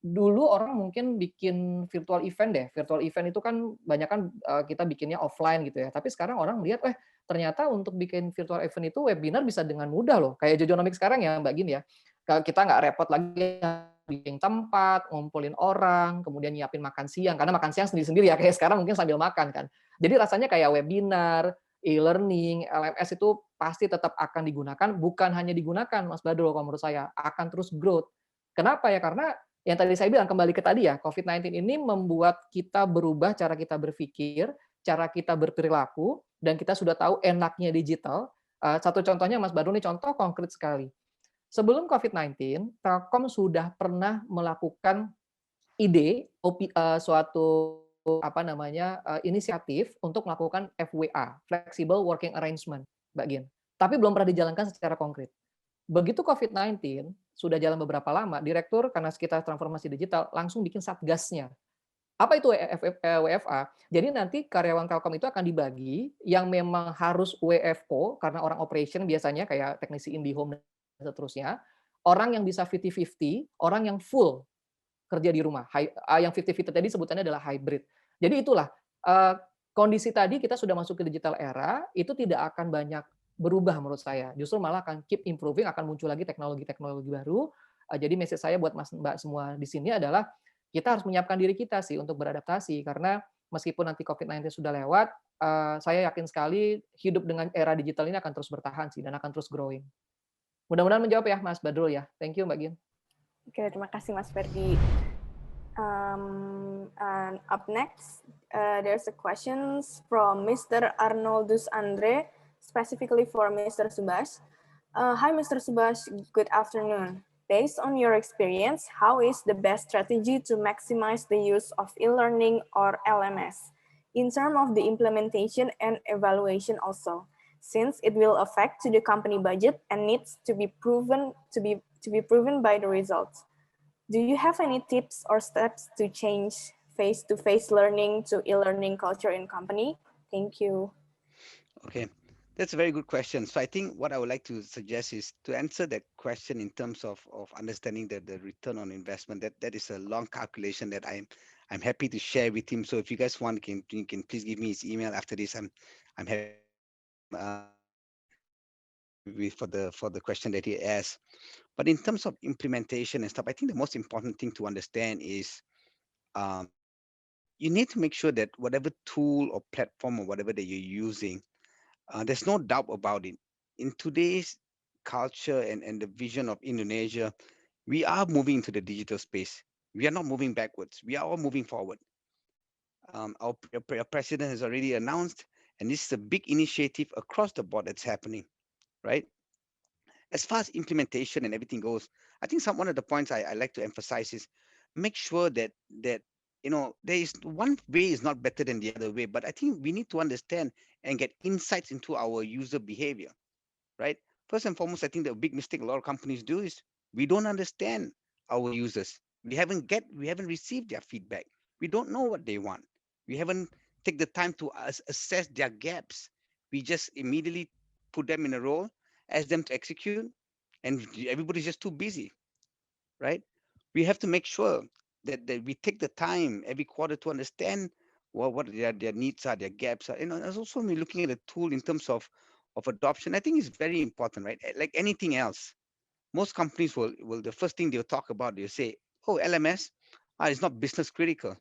dulu orang mungkin bikin virtual event deh. Virtual event itu kan banyak kan kita bikinnya offline gitu ya. Tapi sekarang orang melihat, ternyata untuk bikin virtual event itu webinar bisa dengan mudah loh. Kayak Jojonomic sekarang ya Mbak Gin ya. Kita nggak repot lagi bikin tempat, ngumpulin orang, kemudian nyiapin makan siang. Karena makan siang sendiri-sendiri ya. Kayak sekarang mungkin sambil makan kan. Jadi rasanya kayak webinar, e-learning, LMS itu pasti tetap akan digunakan. Bukan hanya digunakan Mas Badrul kalau menurut saya. Akan terus growth. Kenapa ya? Karena yang tadi saya bilang, kembali ke tadi ya, COVID-19 ini membuat kita berubah cara kita berpikir, cara kita berperilaku, dan kita sudah tahu enaknya digital. Satu contohnya Mas Badrul, ini contoh konkret sekali. Sebelum COVID-19, Telkom sudah pernah melakukan suatu inisiatif untuk melakukan FWA, Flexible Working Arrangement, Mbak Gin. Tapi belum pernah dijalankan secara konkret. Begitu COVID-19 sudah jalan beberapa lama, direktur karena kita transformasi digital langsung bikin satgasnya. Apa itu WFA? Jadi nanti karyawan Telkom itu akan dibagi yang memang harus WFO karena orang operation biasanya kayak teknisi IndiHome dan seterusnya. Orang yang bisa 50-50, orang yang full kerja di rumah. Yang 50-50 tadi sebutannya adalah hybrid. Jadi itulah kondisi tadi kita sudah masuk ke digital era, itu tidak akan banyak berubah menurut saya. Justru malah akan keep improving, akan muncul lagi teknologi-teknologi baru. Jadi message saya buat Mas Mbak semua di sini adalah kita harus menyiapkan diri kita sih untuk beradaptasi karena meskipun nanti COVID-19 sudah lewat, saya yakin sekali hidup dengan era digital ini akan terus bertahan sih dan akan terus growing. Mudah-mudahan menjawab ya Mas Badrul ya. Thank you Mbak Gin. Oke, terima kasih Mas Verdi. And up next, there's a questions from Mr. Arnoldus Andre, specifically for Mr. Subash. Hi, Mr. Subash. Good afternoon. Based on your experience, how is the best strategy to maximize the use of e-learning or LMS in terms of the implementation and evaluation also, since it will affect to the company budget and needs to be proven by the results? Do you have any tips or steps to change face-to-face learning to e-learning culture in company? Thank you. Okay, that's a very good question. So I think what I would like to suggest is to answer that question in terms of understanding the return on investment. That is a long calculation that I'm happy to share with him. So if you guys want, you can please give me his email after this. I'm happy for the question that he asked. But in terms of implementation and stuff, I think the most important thing to understand is you need to make sure that whatever tool or platform or whatever that you're using, there's no doubt about it. In today's culture and the vision of Indonesia, we are moving into the digital space. We are not moving backwards. We are all moving forward. Our president has already announced, and this is a big initiative across the board that's happening, right? As far as implementation and everything goes, I think one of the points I like to emphasize is make sure that there is one way is not better than the other way, but I think we need to understand and get insights into our user behavior, right? First and foremost, I think the big mistake a lot of companies do is we don't understand our users. We haven't received their feedback. We don't know what they want. We haven't take the time to assess their gaps. We just immediately put them in a role, ask them to execute, and everybody's just too busy, right? We have to make sure that we take the time every quarter to understand what their needs are, their gaps are. As also we're looking at a tool in terms of adoption. I think is very important, right? Like anything else, most companies will the first thing they'll talk about, they'll say, oh, LMS, it's not business critical.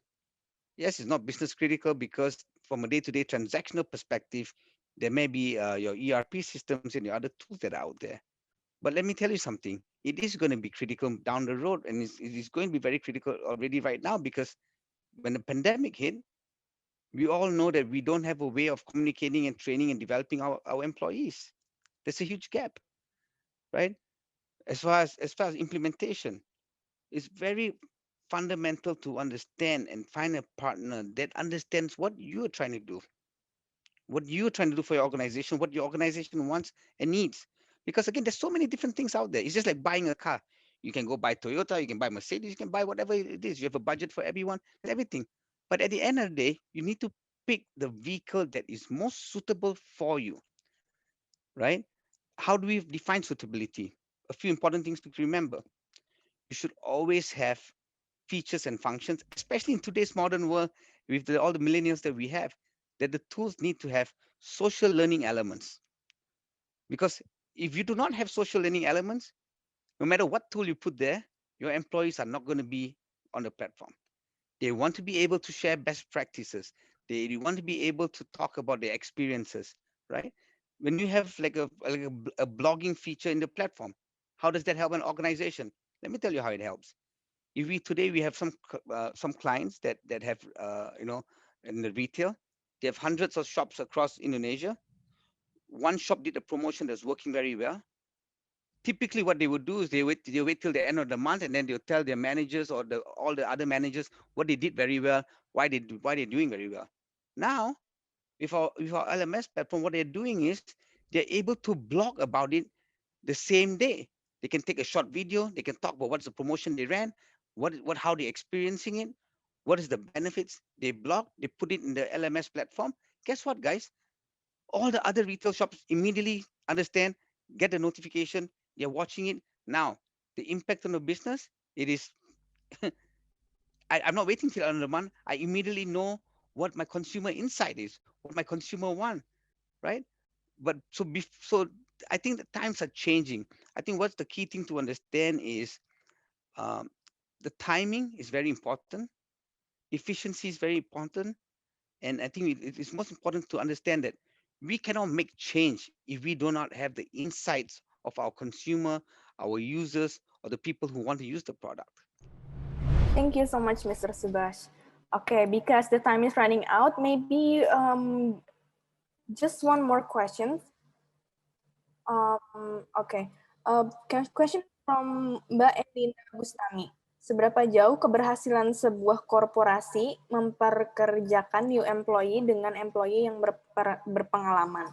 Yes, it's not business critical because from a day-to-day transactional perspective, there may be your ERP systems and your other tools that are out there. But let me tell you something, it is going to be critical down the road, and it is going to be very critical already right now, because when the pandemic hit, we all know that we don't have a way of communicating and training and developing our employees. There's a huge gap, right? As far as implementation, it's very fundamental to understand and find a partner that understands what you're trying to do, what you're trying to do for your organization, what your organization wants and needs. Because again, there's so many different things out there. It's just like buying a car. You can go buy Toyota, you can buy Mercedes, you can buy whatever it is. You have a budget for everyone and everything. But at the end of the day, you need to pick the vehicle that is most suitable for you, right? How do we define suitability? A few important things to remember. You should always have features and functions, especially in today's modern world with all the millennials that we have, that the tools need to have social learning elements. Because if you do not have social learning elements, no matter what tool you put there, your employees are not going to be on the platform. They want to be able to share best practices. They want to be able to talk about their experiences, right? When you have like a blogging feature in the platform, how does that help an organization? Let me tell you how it helps. If we today we have some clients that have in the retail, they have hundreds of shops across Indonesia. One shop did a promotion that's working very well. Typically what they would do is they wait till the end of the month, and then they'll tell their managers or all the other managers what they did very well, why they're doing very well. Now with our LMS platform, what they're doing is they're able to blog about it the same day. They can take a short video, they can talk about what's the promotion they ran, how they're experiencing it, what is the benefits. They blog, they put it in the LMS platform. Guess what, guys? All the other retail shops immediately understand, get the notification, they're watching it. Now, the impact on the business, it is, I'm not waiting till another month. I immediately know what my consumer insight is, what my consumer want, right? But so I think the times are changing. I think what's the key thing to understand is um, the timing is very important. Efficiency is very important. And I think it is most important to understand that we cannot make change if we do not have the insights of our consumer, our users, or the people who want to use the product. Thank you so much, Mr. Subash. Okay, because the time is running out, maybe just one more question. Okay, question from Mbak Elina Bustami. Seberapa jauh keberhasilan sebuah korporasi memperkerjakan new employee dengan employee yang berpengalaman?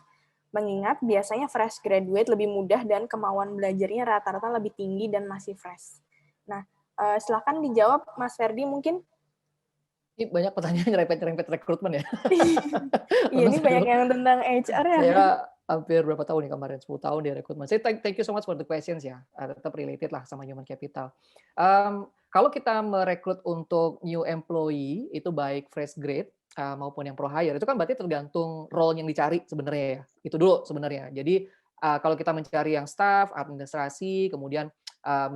Mengingat biasanya fresh graduate lebih mudah dan kemauan belajarnya rata-rata lebih tinggi dan masih fresh. Nah, silakan dijawab, Mas Verdi mungkin. Ini banyak pertanyaan nyerempet rekrutmen ya. Iya, ini banyak yang tentang HR ya. Saya hampir berapa tahun nih kemarin, 10 tahun di rekrutmen. Saya thank you so much for the questions ya. Tetap related lah sama human capital. Kalau kita merekrut untuk new employee, itu baik fresh grade maupun yang pro hire, itu kan berarti tergantung role yang dicari sebenarnya ya. Itu dulu sebenarnya. Jadi kalau kita mencari yang staff, administrasi, kemudian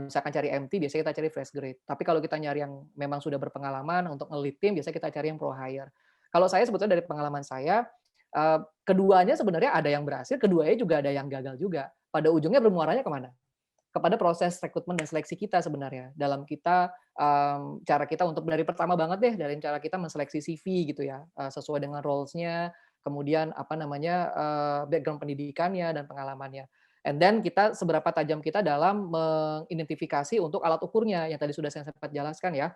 misalkan cari MT, biasanya kita cari fresh grade. Tapi kalau kita nyari yang memang sudah berpengalaman untuk nge-lead tim, biasanya kita cari yang pro hire. Kalau saya sebetulnya dari pengalaman saya, keduanya sebenarnya ada yang berhasil, keduanya juga ada yang gagal juga. Pada ujungnya bermuaranya kemana? Kepada proses rekrutmen dan seleksi kita sebenarnya. Dalam kita, cara kita untuk dari pertama banget deh, dari cara kita menseleksi CV gitu ya, sesuai dengan roles-nya, kemudian background pendidikannya dan pengalamannya. And then kita seberapa tajam kita dalam mengidentifikasi untuk alat ukurnya yang tadi sudah saya sempat jelaskan ya.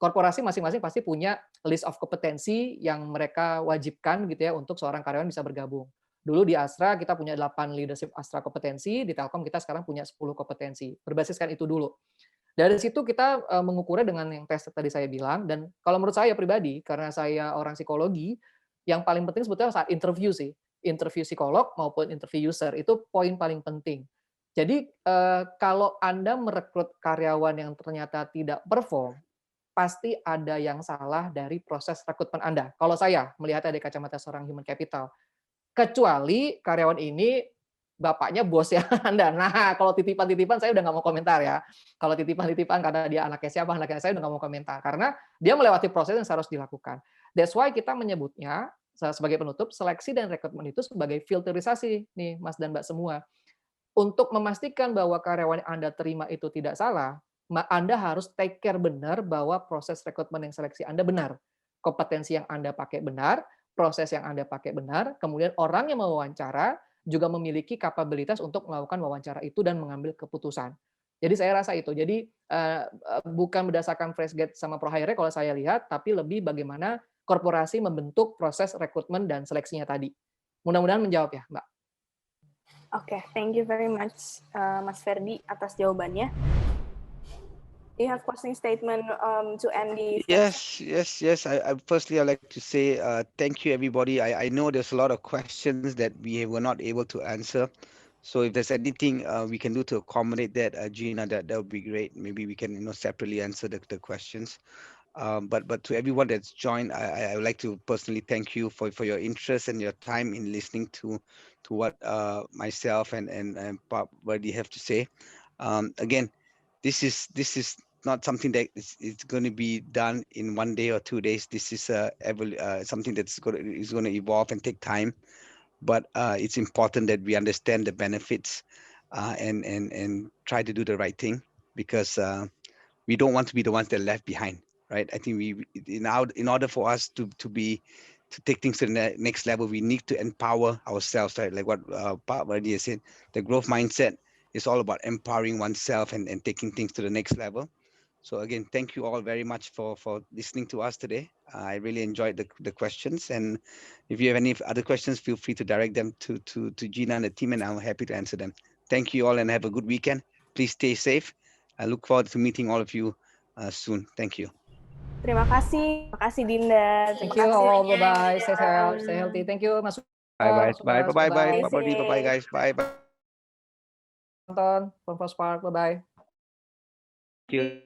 Korporasi masing-masing pasti punya list of kompetensi yang mereka wajibkan gitu ya untuk seorang karyawan bisa bergabung. Dulu di Astra kita punya 8 leadership Astra kompetensi, di Telkom kita sekarang punya 10 kompetensi. Berbasiskan itu dulu. Dari situ kita mengukurnya dengan yang tes tadi saya bilang, dan kalau menurut saya pribadi, karena saya orang psikologi, yang paling penting sebetulnya saat interview sih. Interview psikolog maupun interview user, itu poin paling penting. Jadi kalau Anda merekrut karyawan yang ternyata tidak perform, pasti ada yang salah dari proses rekrutmen Anda. Kalau saya melihatnya dari kacamata seorang human capital. Kecuali karyawan ini bapaknya bos ya Anda. Nah, kalau titipan-titipan saya udah nggak mau komentar ya. Kalau titipan-titipan karena dia anaknya siapa, anaknya saya udah nggak mau komentar. Karena dia melewati proses yang harus dilakukan. That's why kita menyebutnya sebagai penutup, seleksi dan rekrutmen itu sebagai filterisasi nih Mas dan Mbak semua. Untuk memastikan bahwa karyawan yang Anda terima itu tidak salah, Anda harus take care benar bahwa proses rekrutmen yang seleksi Anda benar. Kompetensi yang Anda pakai benar, proses yang Anda pakai benar, kemudian orang yang mewawancara juga memiliki kapabilitas untuk melakukan wawancara itu dan mengambil keputusan. Jadi saya rasa itu. Jadi bukan berdasarkan fresh grade sama pro hire kalau saya lihat, tapi lebih bagaimana korporasi membentuk proses rekrutmen dan seleksinya tadi. Mudah-mudahan menjawab ya, Mbak. Oke, thank you very much, Mas Verdi atas jawabannya. Do you have closing statement to end the session? Yes. Firstly, I'd like to say thank you, everybody. I know there's a lot of questions that we were not able to answer. So if there's anything we can do to accommodate that, Gina, that would be great. Maybe we can separately answer the questions. But to everyone that's joined, I would like to personally thank you for your interest and your time in listening to what myself and Pop Verdi have to say. Again, this is not something that is going to be done in 1 day or 2 days. This is something that's is going to evolve and take time. But it's important that we understand the benefits and try to do the right thing, because we don't want to be the ones that are left behind, right? I think in order for us to take things to the next level, we need to empower ourselves, right? Like what Pak Verdi said, the growth mindset is all about empowering oneself and taking things to the next level. So again, thank you all very much for listening to us today. I really enjoyed the questions, and if you have any other questions, feel free to direct them to Gina and the team, and I'm happy to answer them. Thank you all and have a good weekend. Please stay safe. I look forward to meeting all of you soon. Thank you. Terima kasih Dinda. Thank you all. Bye-bye. Stay healthy. Thank you, Mas. Bye. Bye-bye. Bye, guys. Bye. Nonton ProSpark. Bye-bye. Thank you.